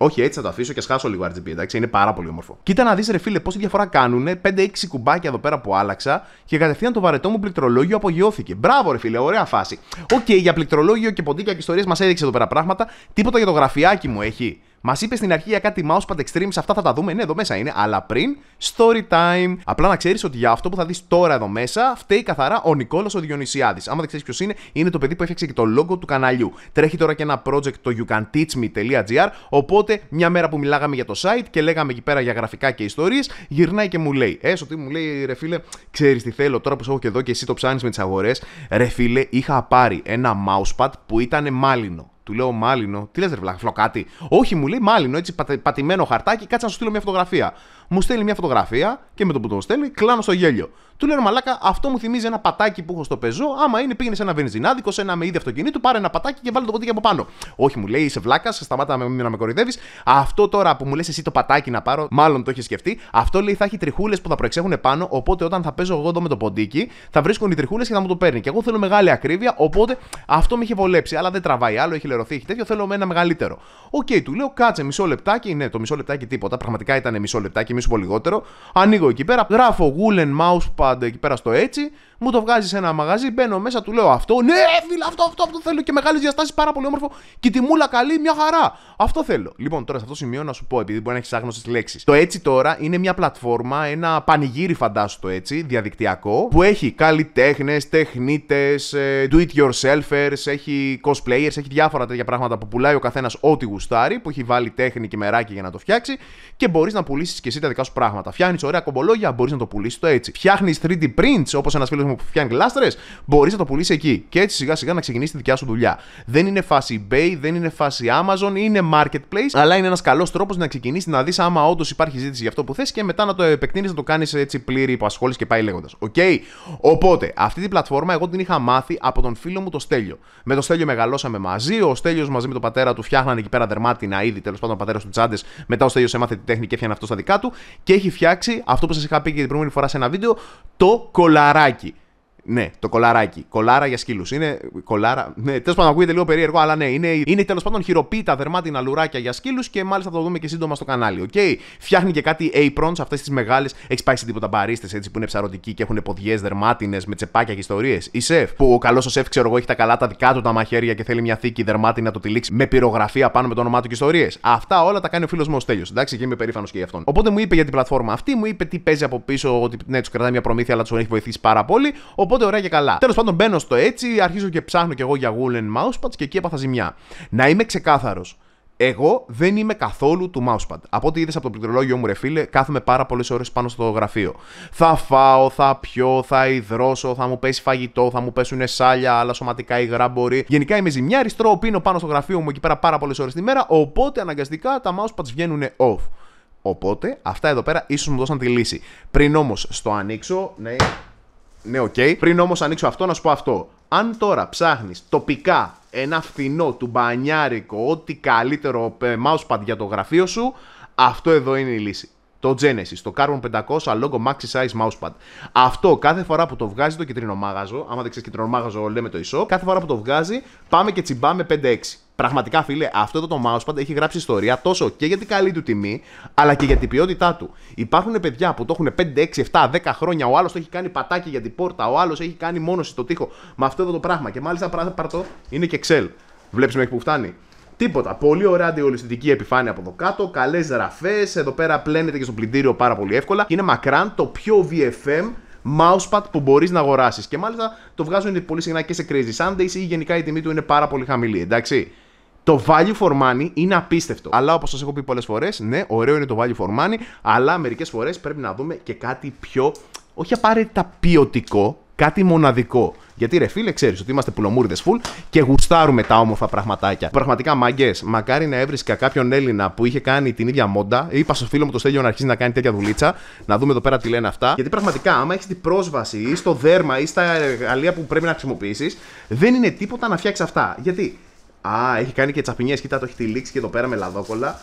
Όχι, έτσι θα το αφήσω και σχάσω λίγο RGB, εντάξει, είναι πάρα πολύ όμορφο. Κοίτα να δεις, ρε φίλε, πόση διαφορά κάνουν 5-6 κουμπάκια εδώ πέρα που άλλαξα και κατευθείαν το βαρετό μου πληκτρολόγιο απογειώθηκε. Μπράβο, ρε φίλε, ωραία φάση. Οκ, για πληκτρολόγιο και ποντίκια και ιστορίες μας έδειξε εδώ πέρα πράγματα. Τίποτα για το γραφιάκι μου έχει. Μας είπε στην αρχή για κάτι mousepad extremes, αυτά θα τα δούμε, ναι, εδώ μέσα είναι. Αλλά πριν, story time. Απλά να ξέρεις ότι για αυτό που θα δεις τώρα εδώ μέσα, φταίει καθαρά ο Νικόλας ο Διονυσιάδης. Άμα δεν ξέρεις ποιος είναι, είναι το παιδί που έφτιαξε και το logo του καναλιού. Τρέχει τώρα και ένα project, το youcanteachme.gr. Οπότε, μια μέρα που μιλάγαμε για το site και λέγαμε εκεί πέρα για γραφικά και ιστορίες, γυρνάει και μου λέει: ότι μου λέει, ρε φίλε, ξέρεις τι θέλω τώρα που σε έχω και εδώ και εσύ το ψάνεις με τις αγορές. Ρε φίλε, είχα πάρει ένα mousepad που ήταν μάλινο. Του λέω μάλινο, τι λες ρε βλάχα, φλοκάτι. Όχι, μου λέει μάλινο, έτσι πατημένο χαρτάκι, κάτσε να σου στείλω μια φωτογραφία. Μου στέλνει μια φωτογραφία και με το που το στέλνει, κλάνω στο γέλιο. Του λέω μαλάκα, αυτό μου θυμίζει ένα πατάκι που έχω στο πεζό. Άμα είναι, πήγαινε σε ένα βενζινάδικο, σε ένα με είδη αυτοκινήτου, πάρε ένα πατάκι και βάλε το ποντίκι από πάνω. Όχι, μου λέει, είσαι βλάκα, σταμάτα να με κοροϊδεύεις. Αυτό τώρα που μου λες εσύ το πατάκι να πάρω, μάλλον το έχει σκεφτεί. Αυτό λέει θα έχει τριχούλες που θα προεξέχουν πάνω. Οπότε όταν θα παίζω εγώ εδώ με το ποντίκι, θα βρίσκουν οι τριχούλες και θα μου το παίρνει. Και εγώ θέλω μεγάλη ακρίβεια, οπότε αυτό με είχε βολέψει. Αλλά δεν τραβάει άλλο, έχει λερωθεί, έχει τέτοιο, θέλω με ένα μεγαλύτερο. Οκ, του λέω κάτσε μισό λεπτάκι, ναι, το μισό λεπτάκι τίποτα. Πραγματικά ήταν μισό λεπτάκι, μισό λιγότερο. Ανοίγω εκεί πέρα, γράφω Woolen Mousepad εκεί πέρα στο έτσι, μου το βγάζει σε ένα μαγαζί, μπαίνω μέσα, του λέω αυτό. Ναι, φίλε, αυτό θέλω και μεγάλες διαστάσεις, πάρα πολύ όμορφο. Και τιμούλα καλή, μια χαρά. Αυτό θέλω. Λοιπόν, τώρα σε αυτό το σημείο να σου πω, επειδή μπορεί να έχεις άγνωστες λέξεις. Το έτσι τώρα είναι μια πλατφόρμα, ένα πανηγύρι, φαντάσου το έτσι, διαδικτυακό, που έχει καλλιτέχνες, τεχνίτες, do-it-yourselfers, έχει cosplayers, έχει διάφορα τέτοια πράγματα που πουλάει ο καθένας ό,τι γουστάρει, που έχει βάλει τέχνη και μεράκι για να το φτιάξει και μπορείς να πουλήσεις και εσύ τα δικά σου πράγματα. Φτιάχνεις ωραία κομπολόγια, μπορείς να το πουλήσεις το έτσι. Φτιάχνεις 3D prints, όπως ένας φίλος μου που φτιάχνει γλάστρες, μπορείς να το πουλήσεις εκεί. Και έτσι σιγά σιγά να ξεκινήσει τη δικιά σου δουλειά. Δεν είναι φάση eBay, δεν είναι φάση Amazon, είναι marketplace, αλλά είναι ένας καλός τρόπος να ξεκινήσει να δεις άμα όντως υπάρχει ζήτηση για αυτό που θες και μετά να το επεκτείνεις, να το κάνεις έτσι πλήρη υπασχόληση και πάει λέγοντας. Okay? Οπότε, αυτή την πλατφόρμα εγώ την είχα μάθει από τον φίλο μου το Στέλιο. Με το Στέλιο μεγαλώσαμε μαζί. Ο Στέλιος μαζί με τον πατέρα του φτιάχνανε εκεί πέρα δερμάτινα ήδη, τέλος πάντων ο πατέρας του τσάντες. Μετά ο Στέλιος έμαθε τη τέχνη και έφτιανε αυτό στα δικά του και έχει φτιάξει αυτό που σας είχα πει και την προηγούμενη φορά σε ένα βίντεο, το κολαράκι. Ναι, το κολαράκι. Κολάρα για σκύλους. Είναι κολάρα. Ναι, τέλος πάντων ακούγεται λίγο περίεργο, αλλά ναι, είναι τέλος πάντων χειροποίητα δερμάτινα λουράκια για σκύλους και μάλιστα θα το δούμε και σύντομα στο κανάλι. Okay? Φτιάχνει και κάτι aprons, αυτές τις μεγάλες. Έχεις πάει σε τίποτα μπαρίστες έτσι που είναι ψαρωτικοί και έχουν ποδιές δερμάτινες με τσεπάκια και ιστορίες. Η σεφ, που ο καλός ο σεφ, ξέρω εγώ, έχει τα καλά τα δικά του τα μαχαίρια και θέλει μια θήκη δερμάτινα να το τυλίξει με πυρογραφία πάνω με το όνομά του και ιστορίες. Αυτά όλα τα κάνει ο φίλος μου ο Στέλιος. Εντάξει, και είμαι περήφανος και γι' αυτόν. Οπότε μου είπε για την πλατφόρμα αυτή, μου είπε τι παίζει από πίσω, ότι ναι, του κρατάει μια προμήθεια, αλλά του έχει βοηθήσει πάρα πολύ. Οπότε ωραία και καλά. Τέλος πάντων, μπαίνω στο έτσι, αρχίζω και ψάχνω κι εγώ για Woolen Mousepads και εκεί έπαθα ζημιά. Να είμαι ξεκάθαρος. Εγώ δεν είμαι καθόλου του mousepad. Από ό,τι είδες από το πληκτρολόγιο μου, ρε φίλε, κάθομαι πάρα πολλές ώρες πάνω στο γραφείο. Θα φάω, θα πιω, θα υδρώσω, θα μου πέσει φαγητό, θα μου πέσουν σάλια, άλλα σωματικά υγρά μπορεί. Γενικά είμαι ζημιάρης, τρώω, πίνω πάνω στο γραφείο μου εκεί πέρα πάρα πολλές ώρες τη μέρα. Οπότε αναγκαστικά τα mousepads βγαίνουν off. Οπότε αυτά εδώ πέρα ίσως μου δώσαν τη λύση. Πριν όμως στο ανοίξω, ναι, οκ. Πριν όμως ανοίξω αυτό, να σου πω αυτό. Αν τώρα ψάχνεις τοπικά ένα φθηνό, τουμπανιάρικο, ό,τι καλύτερο mousepad για το γραφείο σου, αυτό εδώ είναι η λύση. Το Genesis, το Carbon 500 logo Maxi Size Mousepad. Αυτό κάθε φορά που το βγάζει το κυτρινομάγαζο, άμα δεν ξέρεις κυτρινομάγαζο, λέμε το e-shop, κάθε φορά που το βγάζει, πάμε και τσιμπάμε 5-6. Πραγματικά, φίλε, αυτό εδώ το mousepad έχει γράψει ιστορία τόσο και για την καλή του τιμή, αλλά και για την ποιότητά του. Υπάρχουν παιδιά που το έχουν 5, 6, 7, 10 χρόνια, ο άλλος το έχει κάνει πατάκι για την πόρτα, ο άλλος έχει κάνει μόνο στο τοίχο με αυτό εδώ το πράγμα. Και μάλιστα πάρτο είναι και Excel. Βλέπεις μέχρι που φτάνει. Τίποτα. Πολύ ωραία αντιολισθητική επιφάνεια από εδώ κάτω. Καλές γραφές. Εδώ πέρα πλένεται και στο πλυντήριο πάρα πολύ εύκολα. Είναι μακράν το πιο VFM mousepad που μπορείς να αγοράσεις. Και μάλιστα το βγάζουν πολύ συχνά και σε Crazy Sundays ή γενικά η τιμή του είναι πάρα πολύ χαμηλή. Εντάξει. Το value for money είναι απίστευτο. Αλλά όπως σας έχω πει πολλές φορές, ναι, ωραίο είναι το value for money, αλλά μερικές φορές πρέπει να δούμε και κάτι πιο, όχι απαραίτητα ποιοτικό, κάτι μοναδικό. Γιατί ρε φίλε, ξέρεις ότι είμαστε πουλομούριδες full και γουστάρουμε τα όμορφα πραγματάκια. Πραγματικά μάγκες, μακάρι να έβρισκα κάποιον Έλληνα που είχε κάνει την ίδια μόντα. Είπα στο φίλο μου το Στέλιο να αρχίσει να κάνει τέτοια δουλίτσα. Να δούμε εδώ πέρα τι λένε αυτά. Γιατί πραγματικά, άμα έχεις την πρόσβαση ή στο δέρμα ή στα εργαλεία που πρέπει να χρησιμοποιήσεις, δεν είναι τίποτα να φτιάξεις αυτά. Γιατί. Έχει κάνει και τσαπινιές, κοίτα, το έχει τυλίξει και εδώ πέρα με λαδόκολλα.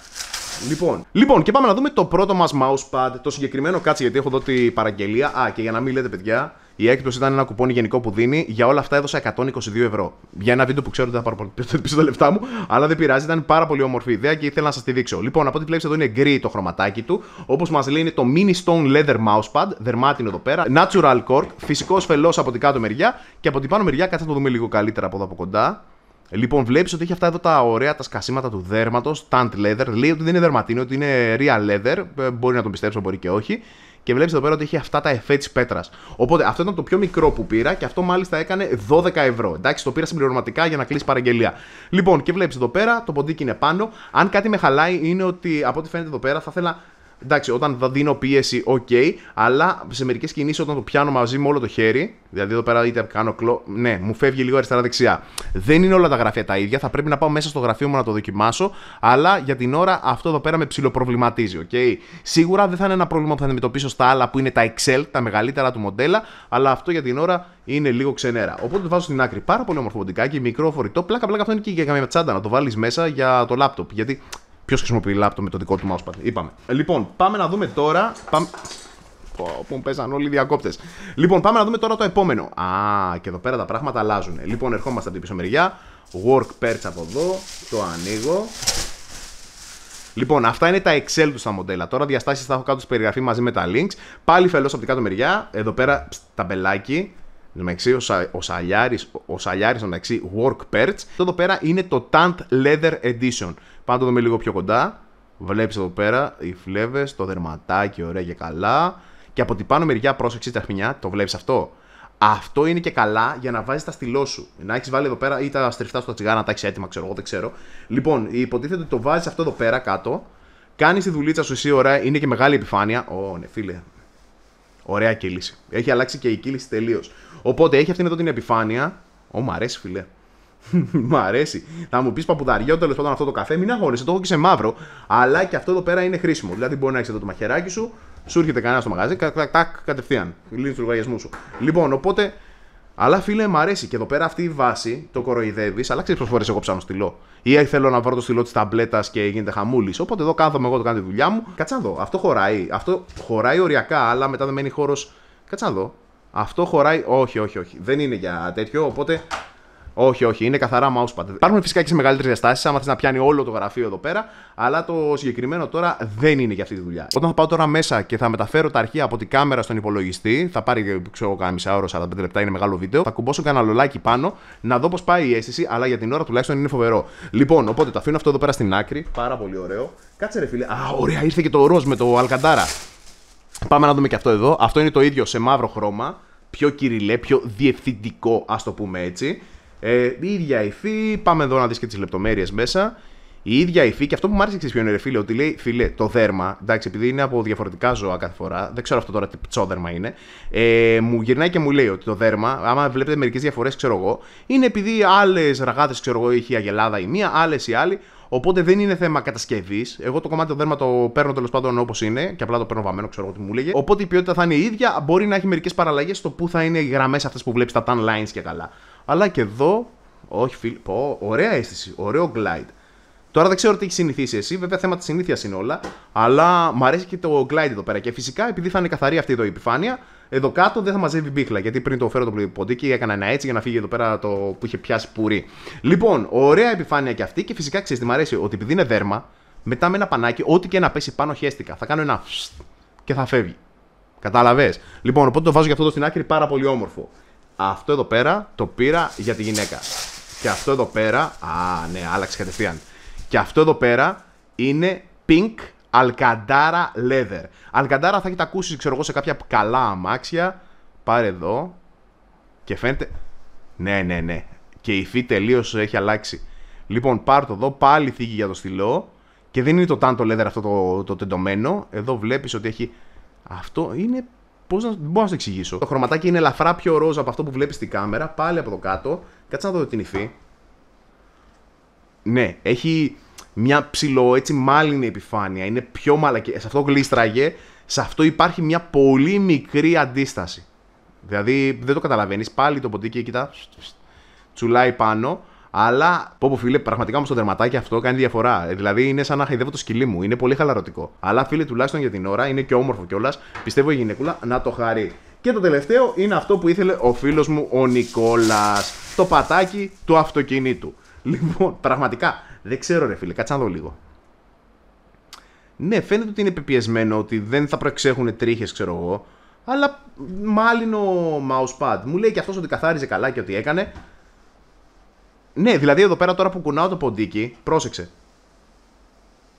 Λοιπόν, και πάμε να δούμε το πρώτο μας mousepad, το συγκεκριμένο, κάτσε γιατί έχω εδώ την παραγγελία. Και για να μην λέτε παιδιά, η έκπτωση ήταν ένα κουπόνι γενικό που δίνει. Για όλα αυτά έδωσα 122 ευρώ. Για ένα βίντεο που ξέρω ότι θα πάρω πίσω τα λεφτά μου, αλλά δεν πειράζει, ήταν πάρα πολύ όμορφη ιδέα και ήθελα να σας τη δείξω. Λοιπόν, από ό,τι βλέπεις εδώ είναι γκρι το χρωματάκι του. Όπως μας λέει είναι το mini stone leather mousepad, δερμάτινο εδώ πέρα. Natural cork, φυσικός φελός από την κάτω μεριά και από την πάνω μεριά, κάτσε να το δούμε λίγο καλύτερα από εδώ από κοντά. Λοιπόν, βλέπεις ότι έχει αυτά εδώ τα ωραία τα σκασίματα του δέρματος, tanned leather. Λέει ότι δεν είναι δερματίνο, ότι είναι real leather. Μπορεί να τον πιστέψω, μπορεί και όχι. Και βλέπεις εδώ πέρα ότι έχει αυτά τα εφέ της πέτρας. Οπότε αυτό ήταν το πιο μικρό που πήρα και αυτό μάλιστα έκανε 12 ευρώ. Εντάξει, το πήρα συμπληρωματικά για να κλείσει παραγγελία. Λοιπόν, και βλέπεις εδώ πέρα, το ποντίκι είναι πάνω. Αν κάτι με χαλάει είναι ότι από ό,τι φαίνεται εδώ πέρα θα ήθελα. Εντάξει, όταν θα δίνω πίεση, ok, αλλά σε μερικές κινήσεις όταν το πιάνω μαζί με όλο το χέρι, δηλαδή εδώ πέρα είτε κάνω ναι, μου φεύγει λίγο αριστερά-δεξιά. Δεν είναι όλα τα γραφεία τα ίδια, θα πρέπει να πάω μέσα στο γραφείο μου να το δοκιμάσω, αλλά για την ώρα αυτό εδώ πέρα με ψιλοπροβληματίζει, ok. Σίγουρα δεν θα είναι ένα πρόβλημα που θα αντιμετωπίσω στα άλλα που είναι τα Excel, τα μεγαλύτερα του μοντέλα, αλλά αυτό για την ώρα είναι λίγο ξενέρα. Οπότε το βάζω στην άκρη. Πάρα πολύ όμορφο ποντικάκι, μικρό φορητό, πλάκα αυτό είναι και για καμία τσάντα να το βάλεις μέσα για το λάπτοπ. Γιατί. Ποιος χρησιμοποιεί λάπτοπ με το δικό του mousepad, είπαμε. Λοιπόν, πάμε να δούμε τώρα. Πού πέσαν όλοι οι διακόπτες. Λοιπόν, πάμε να δούμε τώρα το επόμενο. Και εδώ πέρα τα πράγματα αλλάζουν. Λοιπόν, ερχόμαστε από την πίσω μεριά. Work perch από εδώ. Το ανοίγω. Λοιπόν, αυτά είναι τα Excel του στα μοντέλα. Τώρα διαστάσεις θα έχω κάτω στη περιγραφή μαζί με τα links. Πάλι φελός από την κάτω μεριά. Εδώ πέρα ταμπελάκι. Ο σαλιάρης μεταξύ Work Perch. Αυτό εδώ πέρα είναι το Tanned Leather Edition. Πάμε να το δούμε λίγο πιο κοντά. Βλέπεις εδώ πέρα οι φλέβες, το δερματάκι, ωραία και καλά. Και από την πάνω μεριά, πρόσεξε τα χνιά, το βλέπεις αυτό. Αυτό είναι και καλά για να βάζεις τα στυλό σου. Να έχεις βάλει εδώ πέρα ή τα στριφτά στο τσιγάρα, να τα έχεις έτοιμα, ξέρω εγώ, δεν ξέρω. Λοιπόν, υποτίθεται ότι το βάζεις αυτό εδώ πέρα κάτω. Κάνεις τη δουλίτσα σου εσύ, ωραία, είναι και μεγάλη επιφάνεια. Ναι, φίλε. Ωραία κύληση. Έχει αλλάξει και η κύληση τελείως. Οπότε έχει αυτήν εδώ την επιφάνεια. Μ' αρέσει, φιλέ. Μ' αρέσει. Θα μου πει παπουδαριό, τέλος πάντων αυτό το καφέ, μην αγχώνεσαι, το έχω και σε μαύρο. Αλλά και αυτό εδώ πέρα είναι χρήσιμο. Δηλαδή μπορεί να έχει εδώ το μαχαιράκι σου, σου έρχεται κανένα στο μαγαζί, κατευθείαν. Λύνει του λογαριασμού σου. Λοιπόν, οπότε. Αλλά φίλε, μ' αρέσει. Και εδώ πέρα αυτή η βάση το κοροϊδεύει, αλλά ξέρει πόσες φορές εγώ ψάχνω στυλό. Ή θέλω να βρω το στυλό τη ταμπλέτα και γίνεται χαμούλη. Οπότε εδώ κάθομαι εγώ, το κάνω τη δουλειά μου. Κάτσα να δω. Αυτό χωράει. Αυτό χωράει οριακά, αλλά μετά δεν μένει χώρο. Κάτσα να δω. Αυτό χωράει. Όχι. Δεν είναι για τέτοιο, οπότε. Όχι, είναι καθαρά mousepad. Υπάρχουν φυσικά και σε μεγαλύτερες διαστάσεις, άμα θες να πιάνει όλο το γραφείο εδώ πέρα, αλλά το συγκεκριμένο τώρα δεν είναι για αυτή τη δουλειά. Όταν θα πάω τώρα μέσα και θα μεταφέρω τα αρχεία από την κάμερα στον υπολογιστή, θα πάρει ξέρω κάνα μισά ώρα, 45 λεπτά, είναι μεγάλο βίντεο, θα κουμπώσω κανένα λολάκι πάνω, να δω πώς πάει η αίσθηση, αλλά για την ώρα τουλάχιστον είναι φοβερό. Λοιπόν, οπότε το αφήνω αυτό εδώ πέρα στην άκρη, πάρα πολύ ωραίο. Κάτσε ρε φίλε, ωραία, ήρθε και το ροζ με το αλκαντάρα. Πάμε να δούμε και αυτό εδώ. Αυτό είναι το ίδιο σε μαύρο χρώμα, πιο κυριλέ, πιο διευθυντικό, ας το πούμε έτσι. Η ίδια υφή, πάμε εδώ να δεις και τις λεπτομέρειες μέσα. Η ίδια υφή, και αυτό που μου άρεσε ποιο είναι ρε φίλε, ότι λέει φίλε το δέρμα, εντάξει, επειδή είναι από διαφορετικά ζώα κάθε φορά, δεν ξέρω αυτό τώρα τι ψόδερμα είναι, μου γυρνάει και μου λέει ότι το δέρμα, άμα βλέπετε μερικές διαφορές, ξέρω εγώ, είναι επειδή άλλες ραγάτες, ξέρω εγώ, είχε η αγελάδα η μία, άλλες η άλλη. Οπότε δεν είναι θέμα κατασκευής. Εγώ το κομμάτι του δέρμα το παίρνω τέλος πάντων όπως είναι και απλά το παίρνω βαμμένο, ξέρω εγώ τι μου λέγε. Οπότε η ποιότητα θα είναι η ίδια. Μπορεί να έχει μερικές παραλλαγές στο που θα είναι οι γραμμές αυτές που βλέπεις, τα tan lines και καλά. Αλλά και εδώ, όχι φίλε, ωραία αίσθηση, ωραίο glide. Τώρα δεν ξέρω τι έχει συνηθίσει εσύ, βέβαια θέμα τη συνήθεια είναι όλα. Αλλά μου αρέσει και το glide εδώ πέρα. Και φυσικά επειδή θα είναι καθαρή αυτή εδώ η επιφάνεια, εδώ κάτω δεν θα μαζεύει μπίχλα. Γιατί πριν το φέρω το ποντίκι έκανα ένα έτσι για να φύγει εδώ πέρα το που είχε πιάσει πουρί. Λοιπόν, ωραία επιφάνεια και αυτή. Και φυσικά ξέρει τι μου αρέσει, ότι επειδή είναι δέρμα, μετά με ένα πανάκι, ό,τι και να πέσει πάνω χέστηκα. Θα κάνω ένα και θα φεύγει. Κατάλαβες. Λοιπόν, οπότε το βάζω για αυτό εδώ στην άκρη, πάρα πολύ όμορφο. Αυτό εδώ πέρα το πήρα για τη γυναίκα. Και αυτό εδώ πέρα. Α, ναι, άλλαξε κατευθείαν. Και αυτό εδώ πέρα είναι pink Alcantara leather. Alcantara θα έχετε ακούσει, ξέρω εγώ, σε κάποια καλά αμάξια. Πάρε εδώ. Και φαίνεται. Ναι. Και η υφή τελείως έχει αλλάξει. Λοιπόν, πάρ' το εδώ, πάλι θίγει για το στυλό. Και δεν είναι το tanto leather αυτό το τεντωμένο. Εδώ βλέπεις ότι έχει. Αυτό είναι. Πώς να. Δεν μπορώ να σου εξηγήσω. Το χρωματάκι είναι ελαφρά πιο ροζ από αυτό που βλέπεις στην κάμερα. Πάλι από εδώ κάτω. Κάτσε να δω την υφή. Ναι, έχει μια ψηλό έτσι μάλινη επιφάνεια. Είναι πιο μαλακή. Σε αυτό γλίστραγε. Σε αυτό υπάρχει μια πολύ μικρή αντίσταση. Δηλαδή δεν το καταλαβαίνεις. Πάλι το ποντίκι, κοίτα. Τσουλάει πάνω. Αλλά πω φίλε, πραγματικά όμως το δερματάκι αυτό κάνει διαφορά. Δηλαδή είναι σαν να χαϊδεύω το σκυλί μου. Είναι πολύ χαλαρωτικό. Αλλά φίλε, τουλάχιστον για την ώρα είναι και όμορφο κιόλας. Πιστεύω η γυναικούλα να το χαρεί. Και το τελευταίο είναι αυτό που ήθελε ο φίλος μου ο Νικόλας. Το πατάκι του αυτοκινήτου. Λοιπόν, πραγματικά δεν ξέρω ρε φίλε, κάτσε να δω λίγο. Ναι, φαίνεται ότι είναι πεπιεσμένο, ότι δεν θα προεξέχουν τρίχες, ξέρω εγώ. Αλλά μάλινο mousepad. Μου λέει και αυτός ότι καθάριζε καλά και ότι έκανε. Ναι, δηλαδή εδώ πέρα τώρα που κουνάω το ποντίκι, πρόσεξε.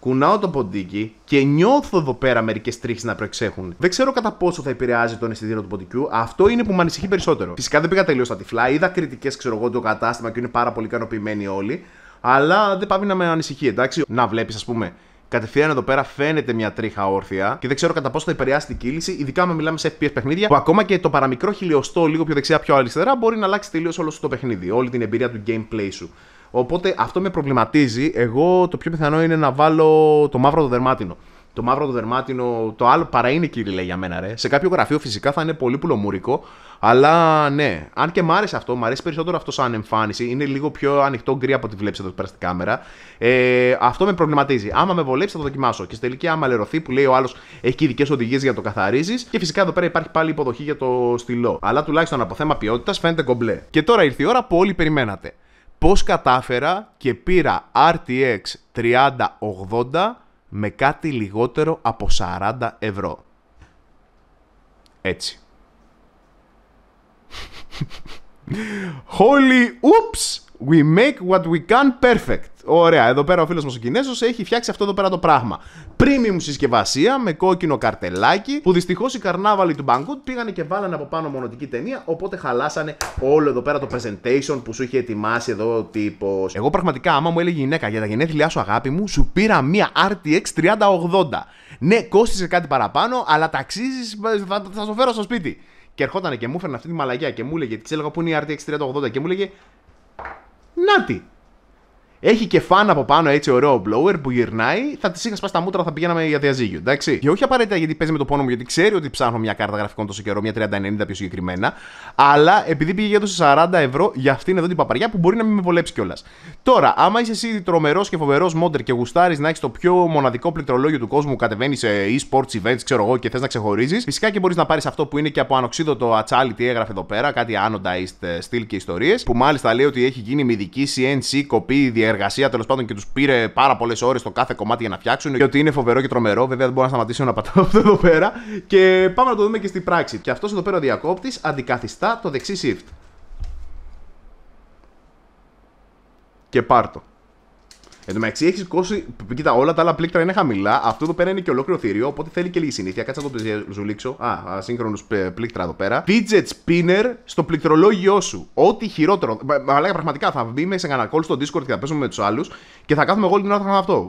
Κουνάω το ποντίκι και νιώθω εδώ πέρα μερικές τρίχες να προεξέχουν. Δεν ξέρω κατά πόσο θα επηρεάζει τον αισθητήριο του ποντικού. Αυτό είναι που με ανησυχεί περισσότερο. Φυσικά δεν πήγα τελείως στα τυφλά. Είδα κριτικές, ξέρω εγώ, το κατάστημα και είναι πάρα πολύ ικανοποιημένοι όλοι. Αλλά δεν πάει να με ανησυχεί, εντάξει. Να βλέπεις, ας πούμε, κατευθείαν εδώ πέρα φαίνεται μια τρίχα όρθια και δεν ξέρω κατά πόσο θα επηρεάσει την κύληση. Ειδικά με μιλάμε σε FPS παιχνίδια που ακόμα και το παραμικρό χιλιοστό λίγο πιο δεξιά, πιο αριστερά μπορεί να αλλάξει τελείως όλο το παιχνίδι. Όλη την εμπειρία του gameplay σου. Οπότε αυτό με προβληματίζει. Εγώ το πιο πιθανό είναι να βάλω το μαύρο το δερμάτινο. Το μαύρο το δερμάτινο, το άλλο παρά είναι κύριε για μένα, ρε. Σε κάποιο γραφείο φυσικά θα είναι πολύ πουλομούρικο. Αλλά ναι, αν και μ' άρεσε αυτό, μ' αρέσει περισσότερο αυτό σαν εμφάνιση. Είναι λίγο πιο ανοιχτό γκρι από ό,τι βλέπεις εδώ πέρα στην κάμερα. Αυτό με προβληματίζει. Άμα με βολέψει θα το δοκιμάσω. Και στη τελική, άμα λερωθεί που λέει ο άλλος έχει και ειδικές οδηγίες για το καθαρίζεις. Και φυσικά εδώ πέρα υπάρχει πάλι υποδοχή για το στυλό. Αλλά τουλάχιστον από θέμα ποιότητας φαίνεται κομπλέ. Και τώρα ήρθε η ώρα που όλοι περιμένατε. Πώς κατάφερα και πήρα RTX 3080 με κάτι λιγότερο από 40 ευρώ. Έτσι. Holy oops! We make what we can perfect. Ωραία, εδώ πέρα ο φίλος μας ο Κινέζος έχει φτιάξει αυτό εδώ πέρα το πράγμα. Premium συσκευασία με κόκκινο καρτελάκι που δυστυχώς οι καρνάβαλοι του Banggood πήγανε και βάλανε από πάνω μονοτική ταινία. Οπότε χαλάσανε όλο εδώ πέρα το presentation που σου είχε ετοιμάσει εδώ ο τύπος. Εγώ πραγματικά, άμα μου έλεγε η γυναίκα για τα γενέθλιά σου, αγάπη μου, σου πήρα μία RTX 3080. Ναι, κόστισε κάτι παραπάνω, αλλά ταξίζεις, θα το φέρω στο σπίτι. Και ερχότανε και μου έφερνε αυτή τη μαλαγιά και μου έλεγε, τι έλεγα πού είναι η RTX 3080 και μου έλεγε, νάτι. Έχει και φαν από πάνω έτσι ωραίο blower που γυρνάει. Θα τη είχα σπάσει τα μούτρα, θα πηγαίναμε για διαζύγιο. Εντάξει. Και όχι απαραίτητα γιατί παίζει με το πόνο μου, γιατί ξέρει ότι ψάχνω μια κάρτα γραφικών τόσο καιρό, μια 3090 πιο συγκεκριμένα. Αλλά επειδή πήγε για έδωσε 40 ευρώ για αυτήν εδώ την παπαριά που μπορεί να μην με βολέψει κιόλας. Τώρα, άμα είσαι εσύ τρομερός και φοβερός μόντερ και γουστάρεις να έχεις το πιο μοναδικό πληκτρολόγιο του κόσμου, κατεβαίνει σε e-sports events, ξέρω εγώ, και θες να ξεχωρίζεις, φυσικά και μπορείς να πάρεις αυτό που είναι και από ανοξίδωτο ατσάλι, τι έγραφε εδώ πέρα, κάτι anodized steel και ιστορίες. Που μάλιστα λέει ότι έχει γίνει με ειδική CNC κοπή εργασία τέλος πάντων και τους πήρε πάρα πολλές ώρες το κάθε κομμάτι για να φτιάξουν. Και ότι είναι φοβερό και τρομερό. Βέβαια δεν μπορώ να σταματήσω να πατάω αυτό εδώ πέρα. Και πάμε να το δούμε και στην πράξη. Και αυτός εδώ πέρα ο διακόπτης αντικαθιστά το δεξί shift. Και πάρτο. Εν τω μεταξύ έχει σηκώσει. Κοίτα, όλα τα άλλα πλήκτρα είναι χαμηλά. Αυτό εδώ πέρα είναι και ολόκληρο θηρίο. Οπότε θέλει και λίγη συνήθεια. Κάτσε να το ζουλήξω. Ασύγχρονους πλήκτρα εδώ πέρα. Fidget spinner στο πληκτρολόγιό σου. Ό,τι χειρότερο. Αλλά πραγματικά θα μπει σε κανένα call στο Discord και θα παίζουμε με τους άλλους. Και θα κάθομαι εγώ όλη την ώρα θα κάνω αυτό.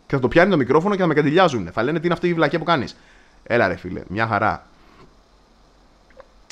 Και θα το πιάνει το μικρόφωνο και θα με καντιλιάζουν. Θα λένε τι είναι αυτή η βλακία που κάνεις. Έλα ρε φίλε, μια χαρά.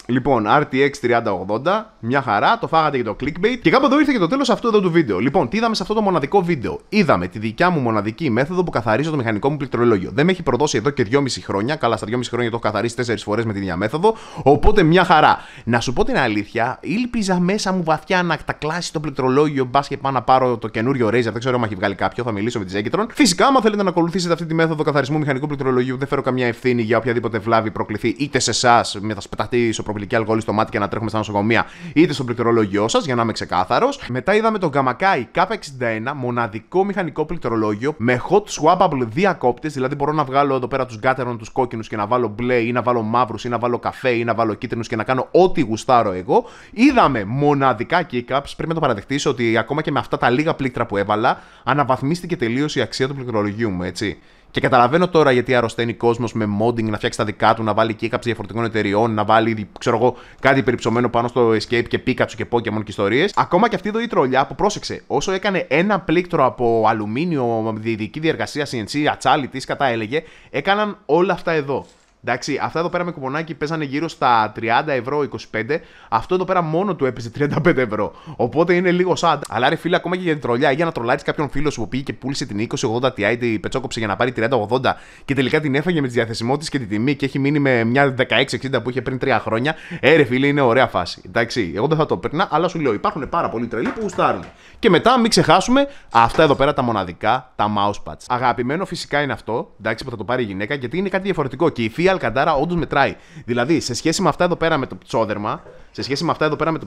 Λοιπόν, RTX 3080, μια χαρά, το φάγατε για το clickbait. Και κάπου εδώ ήρθε και το τέλος αυτού εδώ του βίντεο. Λοιπόν, τι είδαμε σε αυτό το μοναδικό βίντεο? Είδαμε τη δικιά μου μοναδική μέθοδο που καθαρίζω το μηχανικό μου πληκτρολόγιο. Δεν με έχει προδώσει εδώ και 2,5 χρόνια. Καλά, στα 2,5 χρόνια το έχω καθαρίσει 4 φορές με την ίδια μέθοδο. Οπότε μια χαρά. Να σου πω την αλήθεια, ήλπιζα μέσα μου βαθιά να τα κλάσει το πληκτρολόγιο. Μπα και πάω να πάρω το καινούριο Razer. Δεν ξέρω αν έχει βγάλει κάποιο, θα μιλήσω με τη Zekitron. Φυσικά, άμα θέλετε να ακολουθήσετε αυτή τη μέθοδο καθαρισμού μηχανικού πληκτρολογίου, δεν φέρω καμία ευθύνη για οποιαδήποτε βλάβη προκληθεί είτε σε εσά με τα σπεταχτή ισοπροπηλική αλκοόλη στο μάτι και να τρέχουμε στα νοσοκομεία, είτε στο πληκτρολόγιο σας, για να είμαι ξεκάθαρος. Μετά είδαμε το Gamakai K61, μοναδικό μηχανικό πληκτρολόγιο με hot swappable διακόπτες, δηλαδή μπορώ να βγάλω εδώ πέρα τους Gateron, τους κόκκινους και να βάλω μπλε ή να βάλω μαύρους ή να βάλω καφέ ή να βάλω κίτρινους και να κάνω ό,τι γουστάρω εγώ. Είδαμε μοναδικά keycaps, πρέπει να το παραδεχτείς ότι ακόμα και με αυτά τα λίγα πλήκτρα που έβαλα, αναβαθμίστηκε τελείως η αξία του πληκτρολογίου μου, έτσι. Και καταλαβαίνω τώρα γιατί αρρωσταίνει κόσμος με modding να φτιάξει τα δικά του, να βάλει keycaps διαφορετικών εταιριών, να βάλει, ξέρω εγώ, κάτι περιψωμένο πάνω στο Escape και Pikachu και Pokemon και ιστορίες. Ακόμα και αυτή εδώ η τρολιά που πρόσεξε, όσο έκανε ένα πλήκτρο από αλουμίνιο, δική διεργασία CNC, ατσάλι, τι κατά έλεγε, έκαναν όλα αυτά εδώ. Εντάξει, αυτά εδώ πέρα με κουπονάκι παίζανε γύρω στα 30 ευρώ, 25. Αυτό εδώ πέρα μόνο του έπαιζε 35 ευρώ. Οπότε είναι λίγο sad. Αλλά ρε φίλε, ακόμα και για την τρολιά ή για να τρολάρεις κάποιον φίλο σου που πήγε και πούλησε την 2080 Ti, την πετσόκοψε για να πάρει 3080 και τελικά την έφαγε με τις διαθεσιμότητες και τη τιμή και έχει μείνει με μια 1660 που είχε πριν 3 χρόνια. Ρε φίλε, είναι ωραία φάση. Εντάξει, εγώ δεν θα το έπαιρνα, αλλά σου λέω υπάρχουν πάρα πολλοί τρελοί που γουστάρουν. Και μετά μην ξεχάσουμε αυτά εδώ πέρα τα μοναδικά, τα mousepads. Αγαπημένο φυσικά είναι αυτό, εντάξει, που θα το πάρει η γυναίκα γιατί είναι κάτι διαφορετικό και η θεία Αλκαντάρα όντως μετράει. Δηλαδή, σε σχέση με αυτά εδώ πέρα με το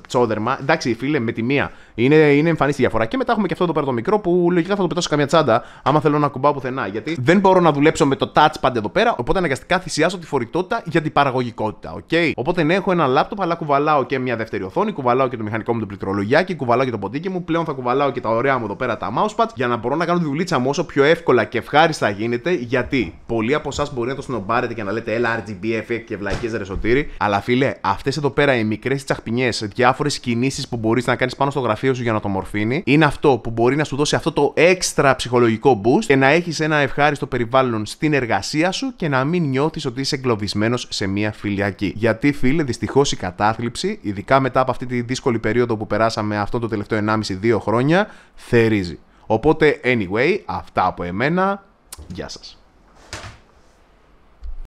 ψόδερμα, εντάξει, φίλε, με τη μία είναι εμφανής τη διαφορά. Και μετά έχουμε και αυτό εδώ πέρα το μικρό που λογικά θα το πετώσω σε καμιά τσάντα, άμα θέλω να κουμπάω πουθενά. Γιατί δεν μπορώ να δουλέψω με το touchpad εδώ πέρα, οπότε αναγκαστικά θυσιάζω τη φορητότητα για την παραγωγικότητα. Okay? Οπότε ναι, έχω ένα λάπτοπ, αλλά κουβαλάω και μια δεύτερη οθόνη, κουβαλάω και το μηχανικό μου το πληκτρολογιάκι, κουβαλάω και το ποντίκι μου. Πλέον θα κουβαλάω και τα ωραία μου εδώ πέρα τα mousepads για να μπορώ να κάνω τη δουλίτσα μου όσο πιο εύκολα και ευχάριστα γίνεται. Γιατί πολλοί από εσάς μπορεί να το σνομπάρετε και να λέτε έλα RGB effect και βλακίες ρε Σωτήρη. Αλλά φίλε, αυτές εδώ πέρα οι μικρές τσαχπινιές, διάφορες κινήσεις που μπορείς να κάνεις πάνω στο γραφείο σου για να το μορφύνει, είναι αυτό που μπορεί να σου δώσει αυτό το έξτρα ψυχολογικό boost και να έχεις ένα ευχάριστο περιβάλλον στην εργασία σου και να μην νιώθεις ότι είσαι εγκλωβισμένος σε μια φιλιακή. Γιατί φίλε, δυστυχώς η κατάθλιψη, ειδικά μετά από αυτή τη δύσκολη περίοδο που περάσαμε αυτό το τελευταίο 1,5-2 χρόνια, θερίζει. Οπότε, anyway, αυτά από εμένα. Γεια σας.